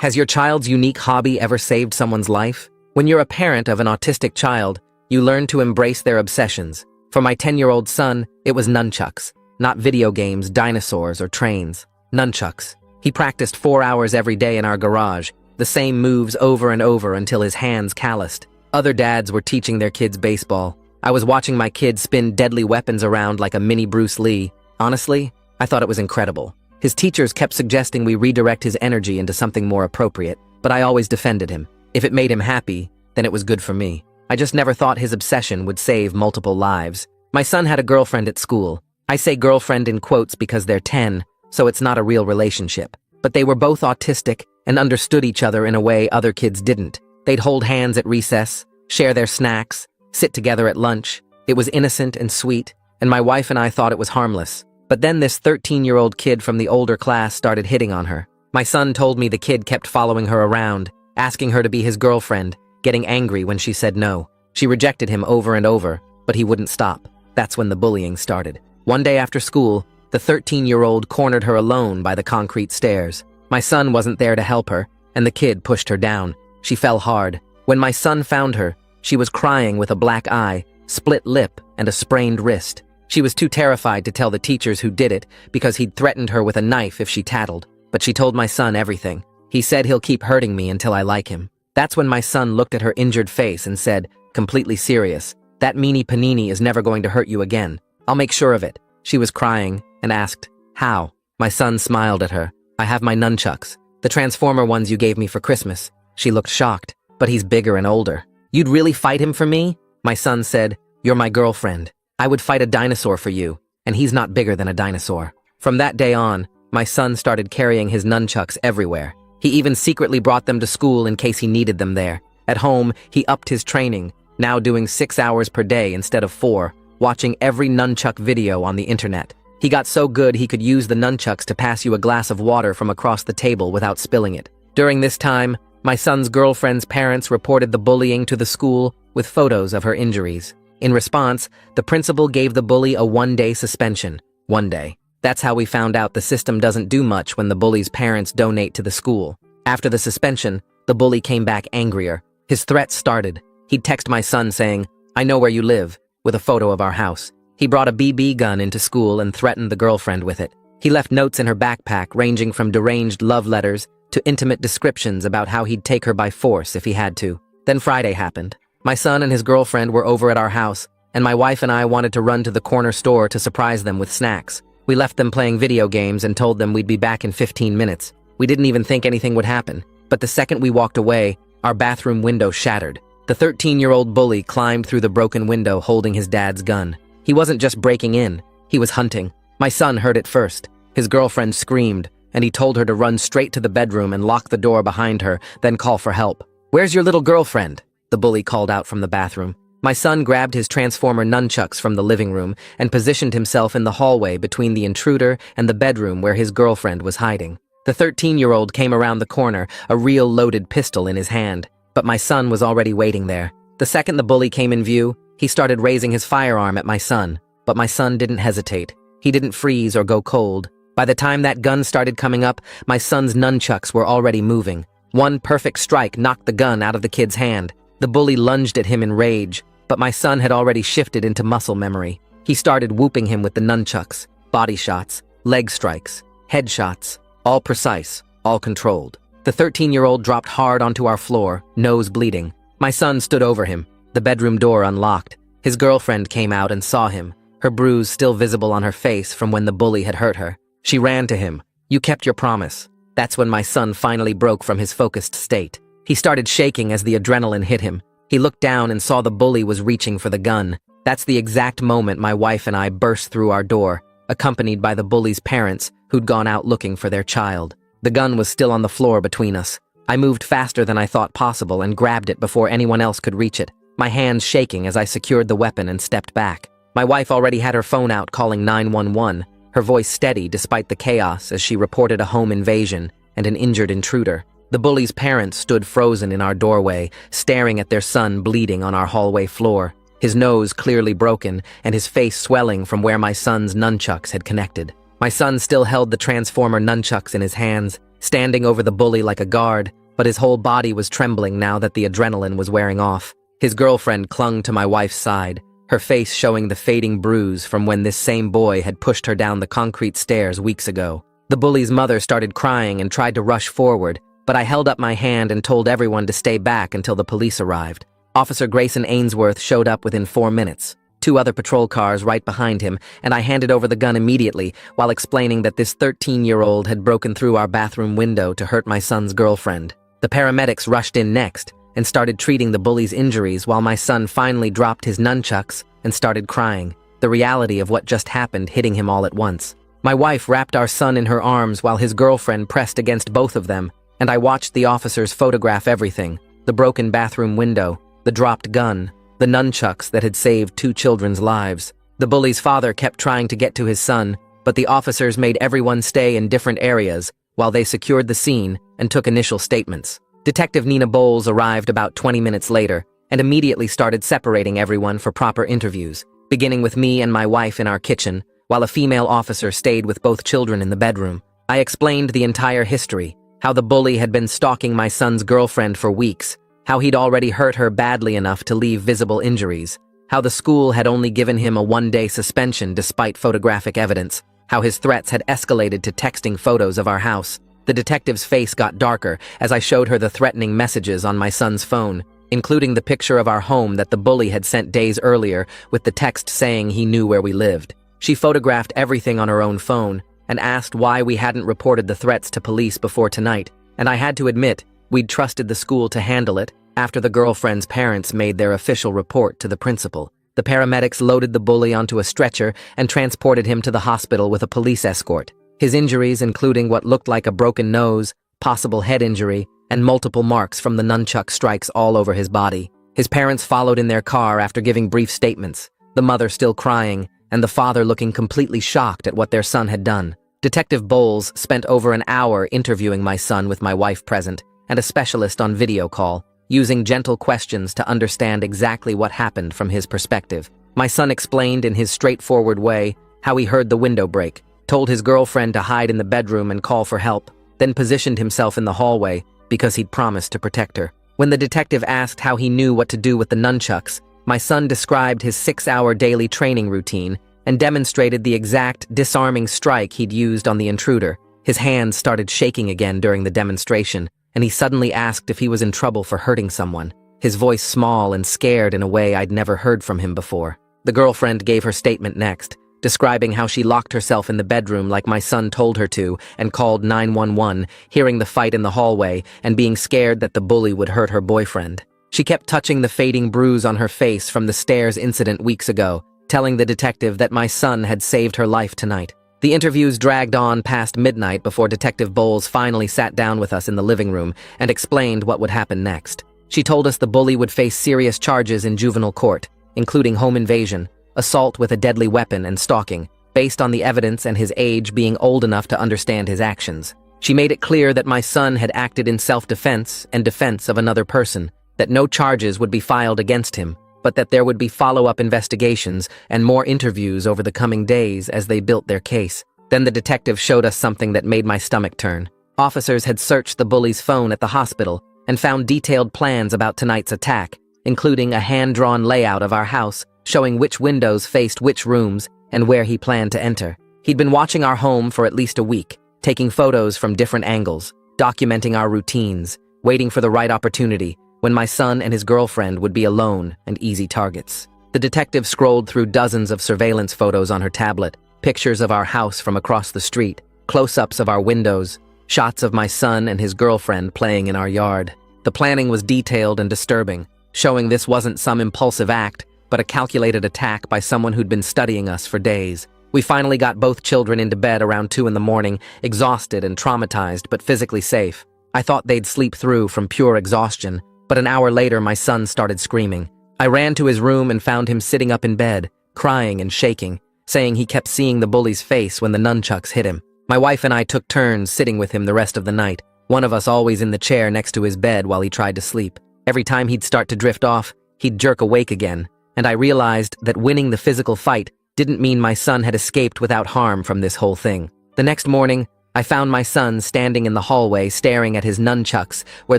Has your child's unique hobby ever saved someone's life? When you're a parent of an autistic child, you learn to embrace their obsessions. For my 10-year-old son, it was nunchucks. Not video games, dinosaurs, or trains. Nunchucks. He practiced 4 hours every day in our garage, the same moves over and over until his hands calloused. Other dads were teaching their kids baseball. I was watching my kid spin deadly weapons around like a mini Bruce Lee. Honestly, I thought it was incredible. His teachers kept suggesting we redirect his energy into something more appropriate, but I always defended him. If it made him happy, then it was good for me. I just never thought his obsession would save multiple lives. My son had a girlfriend at school. I say girlfriend in quotes because they're 10, so it's not a real relationship. But they were both autistic and understood each other in a way other kids didn't. They'd hold hands at recess, share their snacks, sit together at lunch. It was innocent and sweet, and my wife and I thought it was harmless. But then this 13-year-old kid from the older class started hitting on her. My son told me the kid kept following her around, asking her to be his girlfriend, getting angry when she said no. She rejected him over and over, but he wouldn't stop. That's when the bullying started. One day after school, the 13-year-old cornered her alone by the concrete stairs. My son wasn't there to help her, and the kid pushed her down. She fell hard. When my son found her, she was crying with a black eye, split lip, and a sprained wrist. She was too terrified to tell the teachers who did it because he'd threatened her with a knife if she tattled. But she told my son everything. He said he'll keep hurting me until I like him. That's when my son looked at her injured face and said, completely serious, "That meanie panini is never going to hurt you again. I'll make sure of it." She was crying and asked, "How?" My son smiled at her. "I have my nunchucks, the transformer ones you gave me for Christmas." She looked shocked. "But he's bigger and older." "You'd really fight him for me?" My son said, "You're my girlfriend. I would fight a dinosaur for you, and he's not bigger than a dinosaur." From that day on, my son started carrying his nunchucks everywhere. He even secretly brought them to school in case he needed them there. At home, he upped his training, now doing 6 hours per day instead of 4, watching every nunchuck video on the internet. He got so good he could use the nunchucks to pass you a glass of water from across the table without spilling it. During this time, my son's girlfriend's parents reported the bullying to the school with photos of her injuries. In response, the principal gave the bully a 1-day suspension. 1 day. That's how we found out the system doesn't do much when the bully's parents donate to the school. After the suspension, the bully came back angrier. His threats started. He'd text my son saying, "I know where you live," with a photo of our house. He brought a BB gun into school and threatened the girlfriend with it. He left notes in her backpack ranging from deranged love letters to intimate descriptions about how he'd take her by force if he had to. Then Friday happened. My son and his girlfriend were over at our house, and my wife and I wanted to run to the corner store to surprise them with snacks. We left them playing video games and told them we'd be back in 15 minutes. We didn't even think anything would happen. But the second we walked away, our bathroom window shattered. The 13-year-old bully climbed through the broken window holding his dad's gun. He wasn't just breaking in, he was hunting. My son heard it first. His girlfriend screamed, and he told her to run straight to the bedroom and lock the door behind her, then call for help. "Where's your little girlfriend?" the bully called out from the bathroom. My son grabbed his transformer nunchucks from the living room and positioned himself in the hallway between the intruder and the bedroom where his girlfriend was hiding. The 13-year-old came around the corner, a real loaded pistol in his hand, but my son was already waiting there. The second the bully came in view, he started raising his firearm at my son, but my son didn't hesitate. He didn't freeze or go cold. By the time that gun started coming up, my son's nunchucks were already moving. One perfect strike knocked the gun out of the kid's hand. The bully lunged at him in rage, but my son had already shifted into muscle memory. He started whooping him with the nunchucks, body shots, leg strikes, head shots, all precise, all controlled. The 13-year-old dropped hard onto our floor, nose bleeding. My son stood over him, the bedroom door unlocked. His girlfriend came out and saw him, her bruise still visible on her face from when the bully had hurt her. She ran to him. "You kept your promise." That's when my son finally broke from his focused state. He started shaking as the adrenaline hit him. He looked down and saw the bully was reaching for the gun. That's the exact moment my wife and I burst through our door, accompanied by the bully's parents, who'd gone out looking for their child. The gun was still on the floor between us. I moved faster than I thought possible and grabbed it before anyone else could reach it, my hands shaking as I secured the weapon and stepped back. My wife already had her phone out calling 911, her voice steady despite the chaos as she reported a home invasion and an injured intruder. The bully's parents stood frozen in our doorway, staring at their son bleeding on our hallway floor, his nose clearly broken and his face swelling from where my son's nunchucks had connected. My son still held the transformer nunchucks in his hands, standing over the bully like a guard, but his whole body was trembling now that the adrenaline was wearing off. His girlfriend clung to my wife's side, her face showing the fading bruise from when this same boy had pushed her down the concrete stairs weeks ago. The bully's mother started crying and tried to rush forward, but I held up my hand and told everyone to stay back until the police arrived. Officer Grayson Ainsworth showed up within 4 minutes, 2 other patrol cars right behind him, and I handed over the gun immediately while explaining that this 13-year-old had broken through our bathroom window to hurt my son's girlfriend. The paramedics rushed in next and started treating the bully's injuries while my son finally dropped his nunchucks and started crying, the reality of what just happened hitting him all at once. My wife wrapped our son in her arms while his girlfriend pressed against both of them, and I watched the officers photograph everything: the broken bathroom window, the dropped gun, the nunchucks that had saved 2 children's lives. The bully's father kept trying to get to his son, but the officers made everyone stay in different areas while they secured the scene and took initial statements. Detective Nina Bowles arrived about 20 minutes later and immediately started separating everyone for proper interviews, beginning with me and my wife in our kitchen, while a female officer stayed with both children in the bedroom. I explained the entire history, how the bully had been stalking my son's girlfriend for weeks, how he'd already hurt her badly enough to leave visible injuries, how the school had only given him a 1-day suspension despite photographic evidence, how his threats had escalated to texting photos of our house. The detective's face got darker as I showed her the threatening messages on my son's phone, including the picture of our home that the bully had sent days earlier with the text saying he knew where we lived. She photographed everything on her own phone and asked why we hadn't reported the threats to police before tonight, and I had to admit we'd trusted the school to handle it after the girlfriend's parents made their official report to the principal. The paramedics loaded the bully onto a stretcher and transported him to the hospital with a police escort. His injuries, including what looked like a broken nose, possible head injury, and multiple marks from the nunchuck strikes all over his body. His parents followed in their car after giving brief statements, the mother still crying, and the father looking completely shocked at what their son had done. Detective Bowles spent over an hour interviewing my son with my wife present and a specialist on video call, using gentle questions to understand exactly what happened from his perspective. My son explained in his straightforward way how he heard the window break, told his girlfriend to hide in the bedroom and call for help, then positioned himself in the hallway because he'd promised to protect her. When the detective asked how he knew what to do with the nunchucks, my son described his 6-hour daily training routine and demonstrated the exact disarming strike he'd used on the intruder. His hands started shaking again during the demonstration, and he suddenly asked if he was in trouble for hurting someone, his voice small and scared in a way I'd never heard from him before. The girlfriend gave her statement next, describing how she locked herself in the bedroom like my son told her to and called 911, hearing the fight in the hallway and being scared that the bully would hurt her boyfriend. She kept touching the fading bruise on her face from the stairs incident weeks ago, telling the detective that my son had saved her life tonight. The interviews dragged on past midnight before Detective Bowles finally sat down with us in the living room and explained what would happen next. She told us the bully would face serious charges in juvenile court, including home invasion, assault with a deadly weapon, and stalking, based on the evidence and his age being old enough to understand his actions. She made it clear that my son had acted in self-defense and defense of another person, that no charges would be filed against him, but that there would be follow-up investigations and more interviews over the coming days as they built their case. Then the detective showed us something that made my stomach turn. Officers had searched the bully's phone at the hospital and found detailed plans about tonight's attack, including a hand-drawn layout of our house, showing which windows faced which rooms and where he planned to enter. He'd been watching our home for at least a week, taking photos from different angles, documenting our routines, waiting for the right opportunity, when my son and his girlfriend would be alone and easy targets. The detective scrolled through dozens of surveillance photos on her tablet, pictures of our house from across the street, close-ups of our windows, shots of my son and his girlfriend playing in our yard. The planning was detailed and disturbing, showing this wasn't some impulsive act, but a calculated attack by someone who'd been studying us for days. We finally got both children into bed around 2 in the morning, exhausted and traumatized, but physically safe. I thought they'd sleep through from pure exhaustion, but an hour later my son started screaming. I ran to his room and found him sitting up in bed, crying and shaking, saying he kept seeing the bully's face when the nunchucks hit him. My wife and I took turns sitting with him the rest of the night, one of us always in the chair next to his bed while he tried to sleep. Every time he'd start to drift off, he'd jerk awake again, and I realized that winning the physical fight didn't mean my son had escaped without harm from this whole thing. The next morning, I found my son standing in the hallway staring at his nunchucks where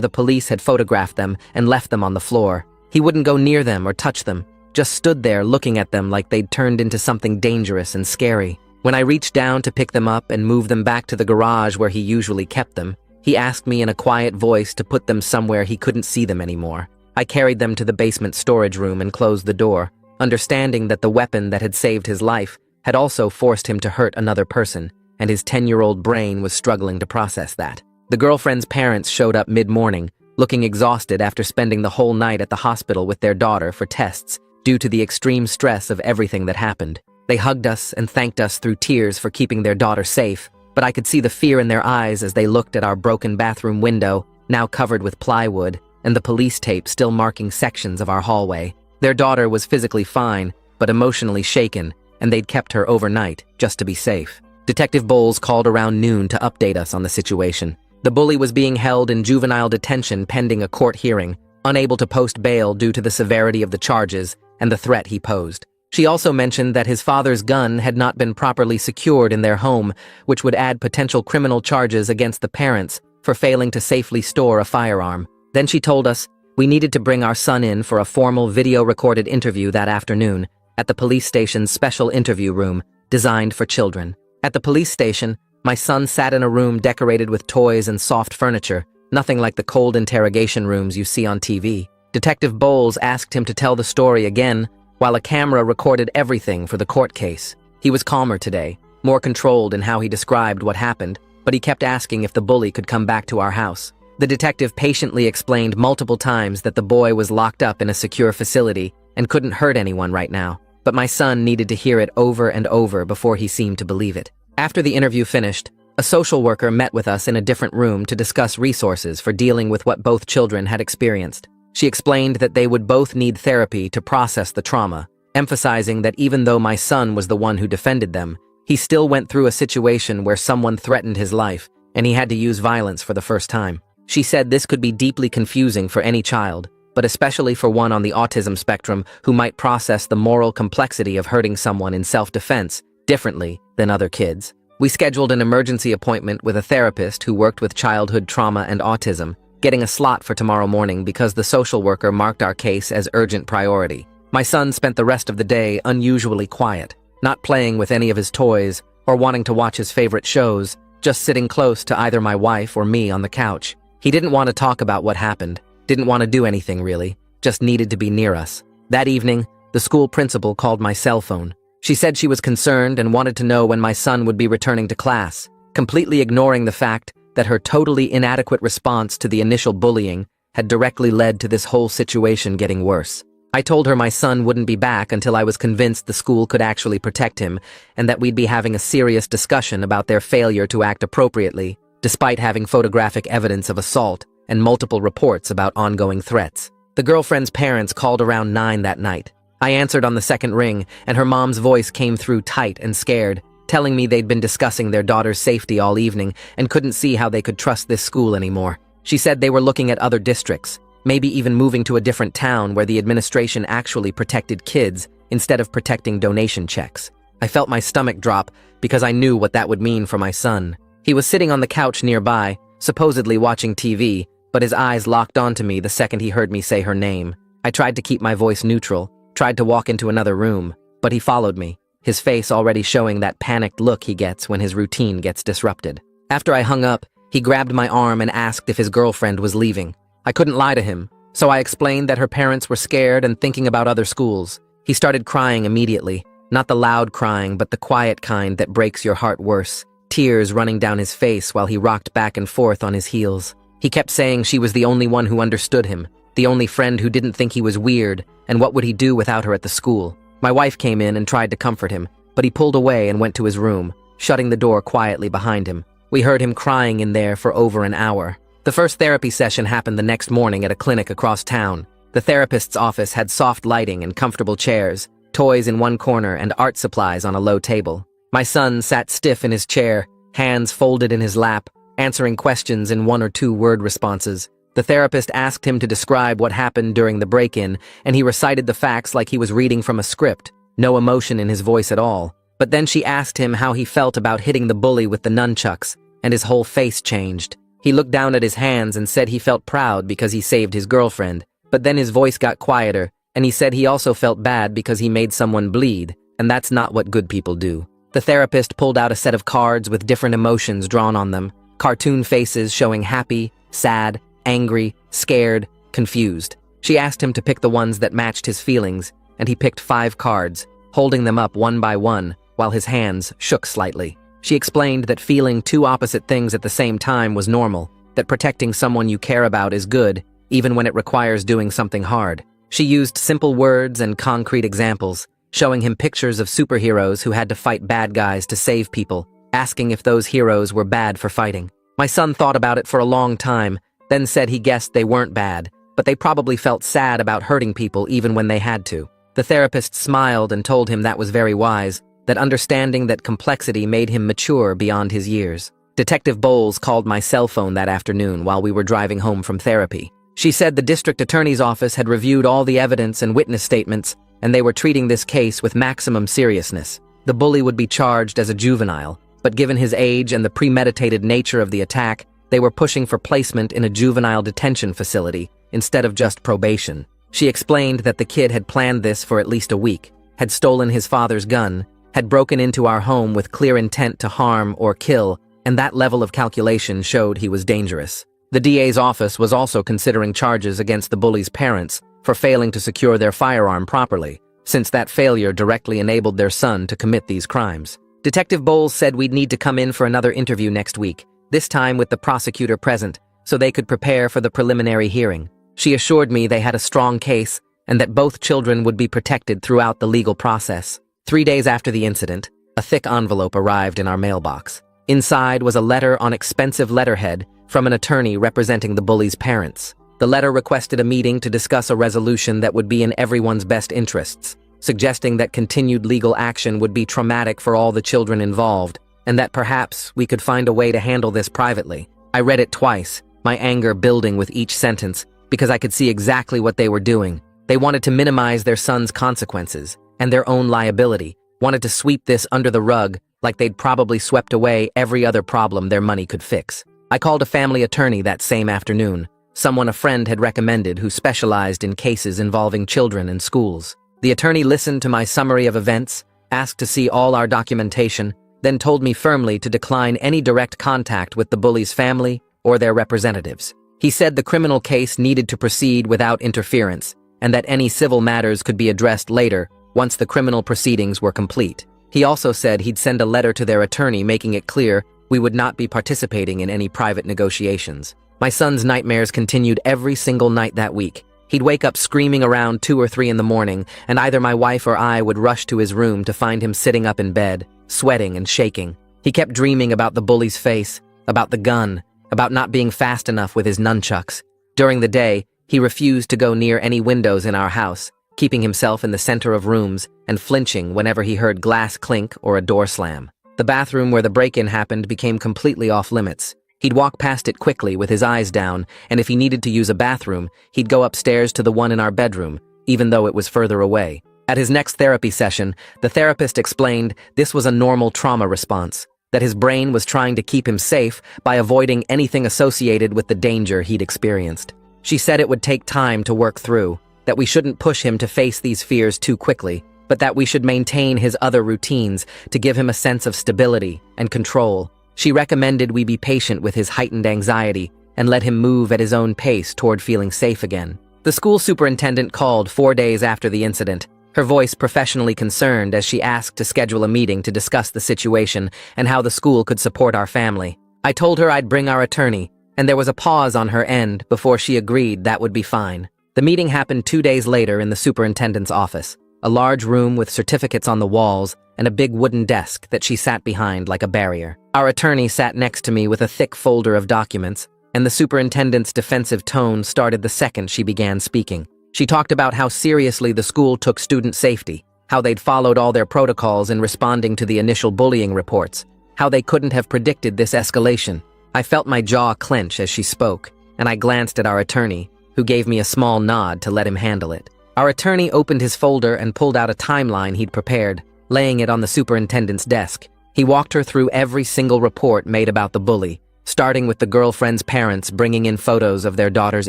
the police had photographed them and left them on the floor. He wouldn't go near them or touch them, just stood there looking at them like they'd turned into something dangerous and scary. When I reached down to pick them up and move them back to the garage where he usually kept them, he asked me in a quiet voice to put them somewhere he couldn't see them anymore. I carried them to the basement storage room and closed the door, understanding that the weapon that had saved his life had also forced him to hurt another person, and his 10-year-old brain was struggling to process that. The girlfriend's parents showed up mid-morning, looking exhausted after spending the whole night at the hospital with their daughter for tests due to the extreme stress of everything that happened. They hugged us and thanked us through tears for keeping their daughter safe, but I could see the fear in their eyes as they looked at our broken bathroom window, now covered with plywood, and the police tape still marking sections of our hallway. Their daughter was physically fine, but emotionally shaken, and they'd kept her overnight just to be safe. Detective Bowles called around noon to update us on the situation. The bully was being held in juvenile detention pending a court hearing, unable to post bail due to the severity of the charges and the threat he posed. She also mentioned that his father's gun had not been properly secured in their home, which would add potential criminal charges against the parents for failing to safely store a firearm. Then she told us we needed to bring our son in for a formal video-recorded interview that afternoon at the police station's special interview room designed for children. At the police station, my son sat in a room decorated with toys and soft furniture, nothing like the cold interrogation rooms you see on TV. Detective Bowles asked him to tell the story again, while a camera recorded everything for the court case. He was calmer today, more controlled in how he described what happened, but he kept asking if the bully could come back to our house. The detective patiently explained multiple times that the boy was locked up in a secure facility and couldn't hurt anyone right now, but my son needed to hear it over and over before he seemed to believe it. After the interview finished, a social worker met with us in a different room to discuss resources for dealing with what both children had experienced. She explained that they would both need therapy to process the trauma, emphasizing that even though my son was the one who defended them, he still went through a situation where someone threatened his life, and he had to use violence for the first time. She said this could be deeply confusing for any child, but especially for one on the autism spectrum who might process the moral complexity of hurting someone in self-defense differently than other kids. We scheduled an emergency appointment with a therapist who worked with childhood trauma and autism, getting a slot for tomorrow morning because the social worker marked our case as urgent priority. My son spent the rest of the day unusually quiet, not playing with any of his toys or wanting to watch his favorite shows, just sitting close to either my wife or me on the couch. He didn't want to talk about what happened, didn't want to do anything really, just needed to be near us. That evening, the school principal called my cell phone. She said she was concerned and wanted to know when my son would be returning to class, completely ignoring the fact that her totally inadequate response to the initial bullying had directly led to this whole situation getting worse. I told her my son wouldn't be back until I was convinced the school could actually protect him and that we'd be having a serious discussion about their failure to act appropriately, despite having photographic evidence of assault and multiple reports about ongoing threats. The girlfriend's parents called around 9 that night. I answered on the second ring, and her mom's voice came through tight and scared, telling me they'd been discussing their daughter's safety all evening and couldn't see how they could trust this school anymore. She said they were looking at other districts, maybe even moving to a different town where the administration actually protected kids instead of protecting donation checks. I felt my stomach drop because I knew what that would mean for my son. He was sitting on the couch nearby, supposedly watching TV, but his eyes locked onto me the second he heard me say her name. I tried to keep my voice neutral, tried to walk into another room, but he followed me, his face already showing that panicked look he gets when his routine gets disrupted. After I hung up, he grabbed my arm and asked if his girlfriend was leaving. I couldn't lie to him, so I explained that her parents were scared and thinking about other schools. He started crying immediately, not the loud crying, but the quiet kind that breaks your heart worse, tears running down his face while he rocked back and forth on his heels. He kept saying she was the only one who understood him, the only friend who didn't think he was weird, and what would he do without her at the school. My wife came in and tried to comfort him, but he pulled away and went to his room, shutting the door quietly behind him. We heard him crying in there for over an hour. The first therapy session happened the next morning at a clinic across town. The therapist's office had soft lighting and comfortable chairs, toys in one corner and art supplies on a low table. My son sat stiff in his chair, hands folded in his lap, answering questions in 1 or 2 word responses. The therapist asked him to describe what happened during the break-in, and he recited the facts like he was reading from a script, no emotion in his voice at all. But then she asked him how he felt about hitting the bully with the nunchucks, and his whole face changed. He looked down at his hands and said he felt proud because he saved his girlfriend, but then his voice got quieter, and he said he also felt bad because he made someone bleed, and that's not what good people do. The therapist pulled out a set of cards with different emotions drawn on them, cartoon faces showing happy, sad, angry, scared, confused. She asked him to pick the ones that matched his feelings, and he picked 5 cards, holding them up one by one, while his hands shook slightly. She explained that feeling 2 opposite things at the same time was normal, that protecting someone you care about is good, even when it requires doing something hard. She used simple words and concrete examples, showing him pictures of superheroes who had to fight bad guys to save people, asking if those heroes were bad for fighting. My son thought about it for a long time, then said he guessed they weren't bad, but they probably felt sad about hurting people even when they had to. The therapist smiled and told him that was very wise, that understanding that complexity made him mature beyond his years. Detective Bowles called my cell phone that afternoon while we were driving home from therapy. She said the district attorney's office had reviewed all the evidence and witness statements, and they were treating this case with maximum seriousness. The bully would be charged as a juvenile, but given his age and the premeditated nature of the attack, they were pushing for placement in a juvenile detention facility instead of just probation. She explained that the kid had planned this for at least a week, had stolen his father's gun, had broken into our home with clear intent to harm or kill, and that level of calculation showed he was dangerous. The DA's office was also considering charges against the bully's parents for failing to secure their firearm properly, since that failure directly enabled their son to commit these crimes. Detective Bowles said we'd need to come in for another interview next week, this time with the prosecutor present, so they could prepare for the preliminary hearing. She assured me they had a strong case and that both children would be protected throughout the legal process. 3 days after the incident, a thick envelope arrived in our mailbox. Inside was a letter on expensive letterhead from an attorney representing the bully's parents. The letter requested a meeting to discuss a resolution that would be in everyone's best interests, suggesting that continued legal action would be traumatic for all the children involved, and that perhaps we could find a way to handle this privately. I read it twice, my anger building with each sentence, because I could see exactly what they were doing. They wanted to minimize their son's consequences and their own liability, wanted to sweep this under the rug like they'd probably swept away every other problem their money could fix. I called a family attorney that same afternoon, someone a friend had recommended who specialized in cases involving children and schools. The attorney listened to my summary of events, asked to see all our documentation, then told me firmly to decline any direct contact with the bully's family or their representatives. He said the criminal case needed to proceed without interference, and that any civil matters could be addressed later once the criminal proceedings were complete. He also said he'd send a letter to their attorney making it clear we would not be participating in any private negotiations. My son's nightmares continued every single night that week. He'd wake up screaming around 2 or 3 in the morning, and either my wife or I would rush to his room to find him sitting up in bed, sweating and shaking. He kept dreaming about the bully's face, about the gun, about not being fast enough with his nunchucks. During the day, he refused to go near any windows in our house, keeping himself in the center of rooms and flinching whenever he heard glass clink or a door slam. The bathroom where the break-in happened became completely off-limits. He'd walk past it quickly with his eyes down, and if he needed to use a bathroom, he'd go upstairs to the one in our bedroom, even though it was further away. At his next therapy session, the therapist explained this was a normal trauma response, that his brain was trying to keep him safe by avoiding anything associated with the danger he'd experienced. She said it would take time to work through, that we shouldn't push him to face these fears too quickly, but that we should maintain his other routines to give him a sense of stability and control. She recommended we be patient with his heightened anxiety and let him move at his own pace toward feeling safe again. The school superintendent called 4 days after the incident, her voice professionally concerned as she asked to schedule a meeting to discuss the situation and how the school could support our family. I told her I'd bring our attorney, and there was a pause on her end before she agreed that would be fine. The meeting happened 2 days later in the superintendent's office, a large room with certificates on the walls and a big wooden desk that she sat behind like a barrier. Our attorney sat next to me with a thick folder of documents, and the superintendent's defensive tone started the second she began speaking. She talked about how seriously the school took student safety, how they'd followed all their protocols in responding to the initial bullying reports, how they couldn't have predicted this escalation. I felt my jaw clench as she spoke, and I glanced at our attorney, who gave me a small nod to let him handle it. Our attorney opened his folder and pulled out a timeline he'd prepared, laying it on the superintendent's desk. He walked her through every single report made about the bully, starting with the girlfriend's parents bringing in photos of their daughter's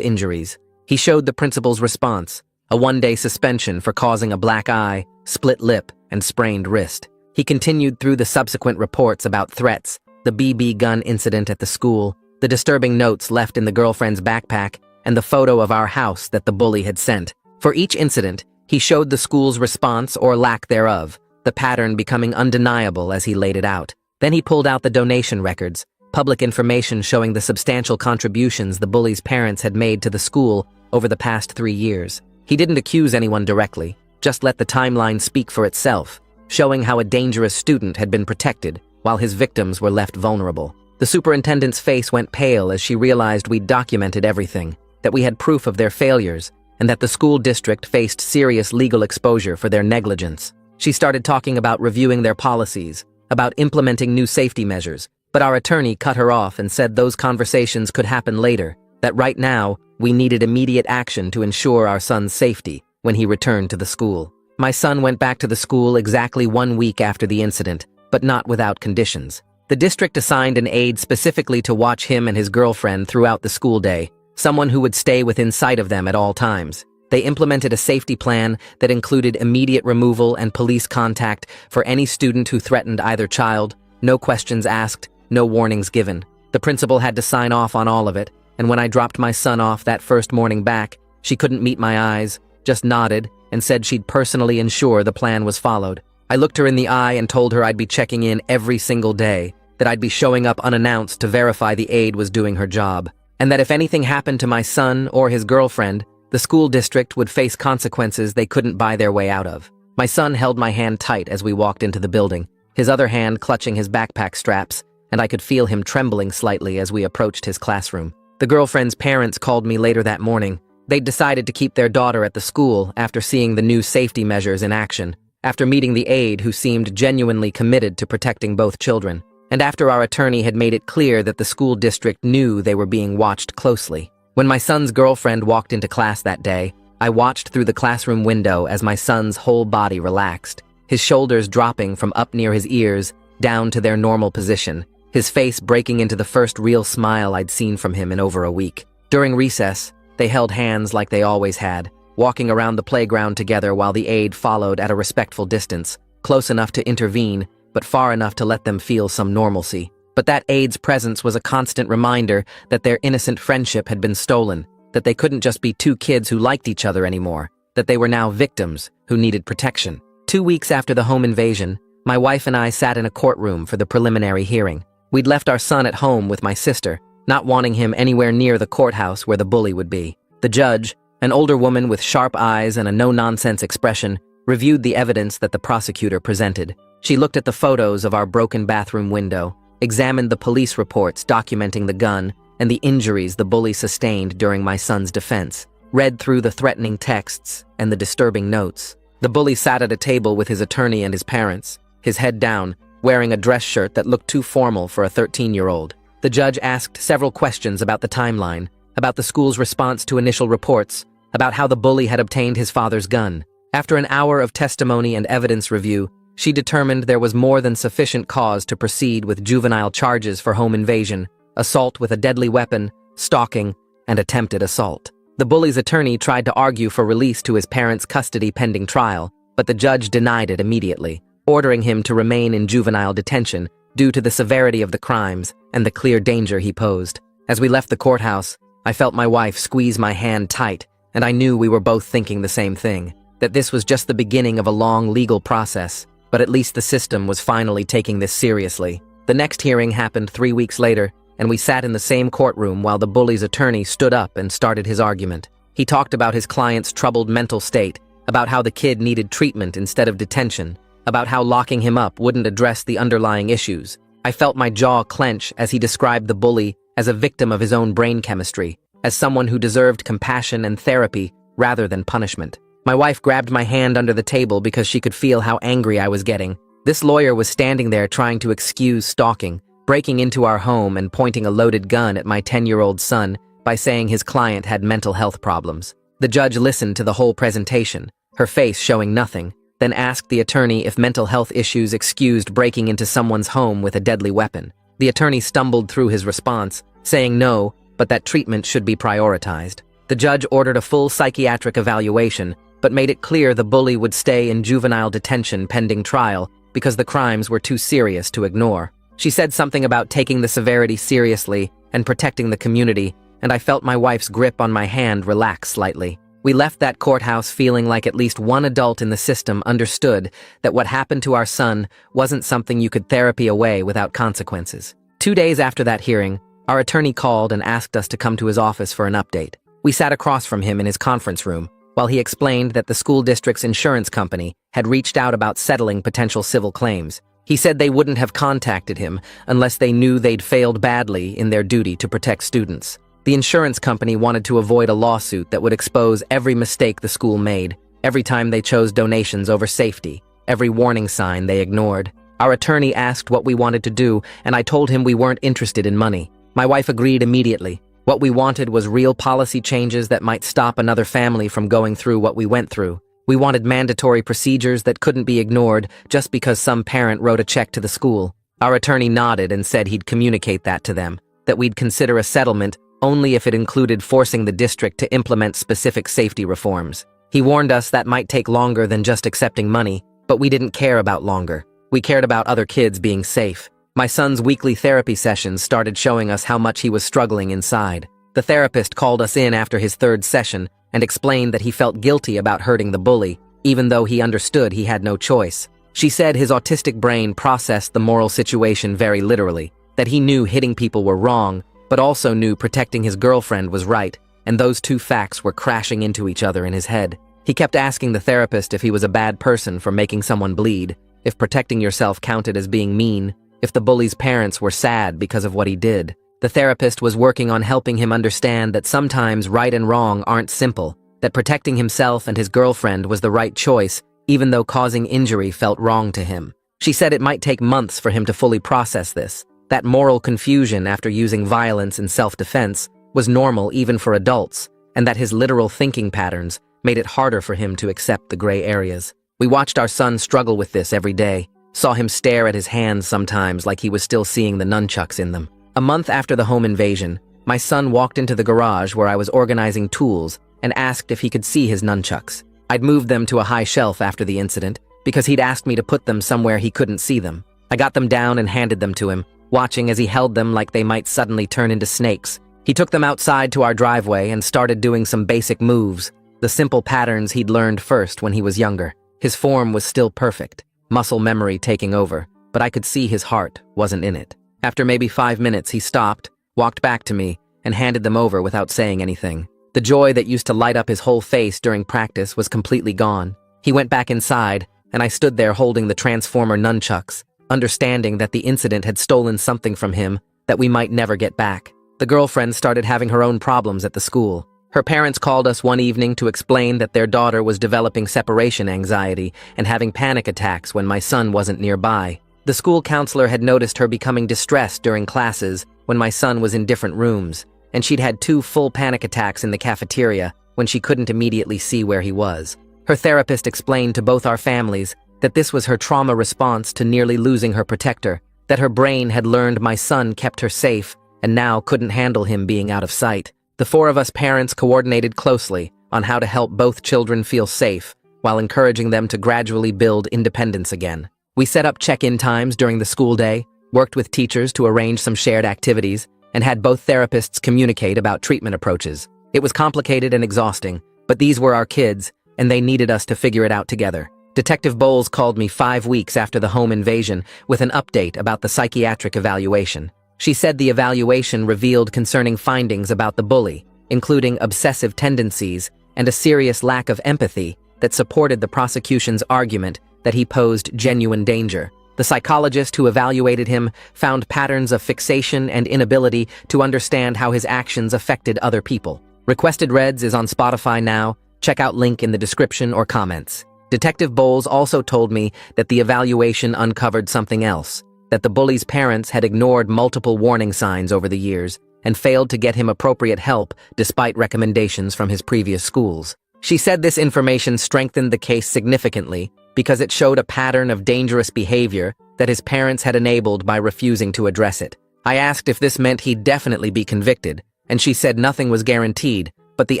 injuries. He showed the principal's response, a one-day suspension for causing a black eye, split lip, and sprained wrist. He continued through the subsequent reports about threats, the BB gun incident at the school, the disturbing notes left in the girlfriend's backpack, and the photo of our house that the bully had sent. For each incident, he showed the school's response or lack thereof, the pattern becoming undeniable as he laid it out. Then he pulled out the donation records, public information showing the substantial contributions the bully's parents had made to the school over the past 3 years. He didn't accuse anyone directly, just let the timeline speak for itself, showing how a dangerous student had been protected while his victims were left vulnerable. The superintendent's face went pale as she realized we'd documented everything, that we had proof of their failures, and that the school district faced serious legal exposure for their negligence. She started talking about reviewing their policies, about implementing new safety measures, but our attorney cut her off and said those conversations could happen later, that right now, we needed immediate action to ensure our son's safety when he returned to the school. My son went back to the school exactly 1 week after the incident, but not without conditions. The district assigned an aide specifically to watch him and his girlfriend throughout the school day, someone who would stay within sight of them at all times. They implemented a safety plan that included immediate removal and police contact for any student who threatened either child, no questions asked, no warnings given. The principal had to sign off on all of it, and when I dropped my son off that first morning back, she couldn't meet my eyes, just nodded, and said she'd personally ensure the plan was followed. I looked her in the eye and told her I'd be checking in every single day, that I'd be showing up unannounced to verify the aide was doing her job, and that if anything happened to my son or his girlfriend, the school district would face consequences they couldn't buy their way out of. My son held my hand tight as we walked into the building, his other hand clutching his backpack straps, and I could feel him trembling slightly as we approached his classroom. The girlfriend's parents called me later that morning. They'd decided to keep their daughter at the school after seeing the new safety measures in action, after meeting the aide who seemed genuinely committed to protecting both children, and after our attorney had made it clear that the school district knew they were being watched closely. When my son's girlfriend walked into class that day, I watched through the classroom window as my son's whole body relaxed, his shoulders dropping from up near his ears down to their normal position, his face breaking into the first real smile I'd seen from him in over a week. During recess, they held hands like they always had, walking around the playground together while the aide followed at a respectful distance, close enough to intervene, but far enough to let them feel some normalcy. But that aide's presence was a constant reminder that their innocent friendship had been stolen, that they couldn't just be two kids who liked each other anymore, that they were now victims who needed protection. 2 weeks after the home invasion, my wife and I sat in a courtroom for the preliminary hearing. We'd left our son at home with my sister, not wanting him anywhere near the courthouse where the bully would be. The judge, an older woman with sharp eyes and a no-nonsense expression, reviewed the evidence that the prosecutor presented. She looked at the photos of our broken bathroom window, examined the police reports documenting the gun and the injuries the bully sustained during my son's defense, read through the threatening texts and the disturbing notes. The bully sat at a table with his attorney and his parents, his head down, wearing a dress shirt that looked too formal for a 13-year-old. The judge asked several questions about the timeline, about the school's response to initial reports, about how the bully had obtained his father's gun. After an hour of testimony and evidence review, she determined there was more than sufficient cause to proceed with juvenile charges for home invasion, assault with a deadly weapon, stalking, and attempted assault. The bully's attorney tried to argue for release to his parents' custody pending trial, but the judge denied it immediately, ordering him to remain in juvenile detention due to the severity of the crimes and the clear danger he posed. As we left the courthouse, I felt my wife squeeze my hand tight, and I knew we were both thinking the same thing, that this was just the beginning of a long legal process, but at least the system was finally taking this seriously. The next hearing happened 3 weeks later, and we sat in the same courtroom while the bully's attorney stood up and started his argument. He talked about his client's troubled mental state, about how the kid needed treatment instead of detention, about how locking him up wouldn't address the underlying issues. I felt my jaw clench as he described the bully as a victim of his own brain chemistry, as someone who deserved compassion and therapy rather than punishment. My wife grabbed my hand under the table because she could feel how angry I was getting. This lawyer was standing there trying to excuse stalking, breaking into our home and pointing a loaded gun at my 10-year-old son by saying his client had mental health problems. The judge listened to the whole presentation, her face showing nothing, then asked the attorney if mental health issues excused breaking into someone's home with a deadly weapon. The attorney stumbled through his response, saying no, but that treatment should be prioritized. The judge ordered a full psychiatric evaluation, but made it clear the bully would stay in juvenile detention pending trial because the crimes were too serious to ignore. She said something about taking the severity seriously and protecting the community, and I felt my wife's grip on my hand relax slightly. We left that courthouse feeling like at least one adult in the system understood that what happened to our son wasn't something you could therapy away without consequences. 2 days after that hearing, our attorney called and asked us to come to his office for an update. We sat across from him in his conference room while he explained that the school district's insurance company had reached out about settling potential civil claims. He said they wouldn't have contacted him unless they knew they'd failed badly in their duty to protect students. The insurance company wanted to avoid a lawsuit that would expose every mistake the school made, every time they chose donations over safety, every warning sign they ignored. Our attorney asked what we wanted to do, and I told him we weren't interested in money. My wife agreed immediately. What we wanted was real policy changes that might stop another family from going through what we went through. We wanted mandatory procedures that couldn't be ignored just because some parent wrote a check to the school. Our attorney nodded and said he'd communicate that to them, that we'd consider a settlement only if it included forcing the district to implement specific safety reforms. He warned us that might take longer than just accepting money, but we didn't care about longer. We cared about other kids being safe. My son's weekly therapy sessions started showing us how much he was struggling inside. The therapist called us in after his 3rd session and explained that he felt guilty about hurting the bully, even though he understood he had no choice. She said his autistic brain processed the moral situation very literally, that he knew hitting people were wrong, but also knew protecting his girlfriend was right, and those two facts were crashing into each other in his head. He kept asking the therapist if he was a bad person for making someone bleed, if protecting yourself counted as being mean, if the bully's parents were sad because of what he did. The therapist was working on helping him understand that sometimes right and wrong aren't simple, that protecting himself and his girlfriend was the right choice, even though causing injury felt wrong to him. She said it might take months for him to fully process this. That moral confusion after using violence in self-defense was normal even for adults, and that his literal thinking patterns made it harder for him to accept the gray areas. We watched our son struggle with this every day, saw him stare at his hands sometimes like he was still seeing the nunchucks in them. A month after the home invasion, my son walked into the garage where I was organizing tools and asked if he could see his nunchucks. I'd moved them to a high shelf after the incident because he'd asked me to put them somewhere he couldn't see them. I got them down and handed them to him, watching as he held them like they might suddenly turn into snakes. He took them outside to our driveway and started doing some basic moves, the simple patterns he'd learned first when he was younger. His form was still perfect, muscle memory taking over, but I could see his heart wasn't in it. After maybe 5 minutes, he stopped, walked back to me, and handed them over without saying anything. The joy that used to light up his whole face during practice was completely gone. He went back inside, and I stood there holding the Transformer nunchucks, understanding that the incident had stolen something from him that we might never get back. The girlfriend started having her own problems at the school. Her parents called us one evening to explain that their daughter was developing separation anxiety and having panic attacks when my son wasn't nearby. The school counselor had noticed her becoming distressed during classes when my son was in different rooms, and she'd had 2 full panic attacks in the cafeteria when she couldn't immediately see where he was. Her therapist explained to both our families that this was her trauma response to nearly losing her protector, that her brain had learned my son kept her safe and now couldn't handle him being out of sight. The 4 of us parents coordinated closely on how to help both children feel safe while encouraging them to gradually build independence again. We set up check-in times during the school day, worked with teachers to arrange some shared activities, and had both therapists communicate about treatment approaches. It was complicated and exhausting, but these were our kids, and they needed us to figure it out together. Detective Bowles called me 5 weeks after the home invasion with an update about the psychiatric evaluation. She said the evaluation revealed concerning findings about the bully, including obsessive tendencies and a serious lack of empathy that supported the prosecution's argument that he posed genuine danger. The psychologist who evaluated him found patterns of fixation and inability to understand how his actions affected other people. Requested Reads is on Spotify now. Check out link in the description or comments. Detective Bowles also told me that the evaluation uncovered something else, that the bully's parents had ignored multiple warning signs over the years and failed to get him appropriate help despite recommendations from his previous schools. She said this information strengthened the case significantly because it showed a pattern of dangerous behavior that his parents had enabled by refusing to address it. I asked if this meant he'd definitely be convicted, and she said nothing was guaranteed, but the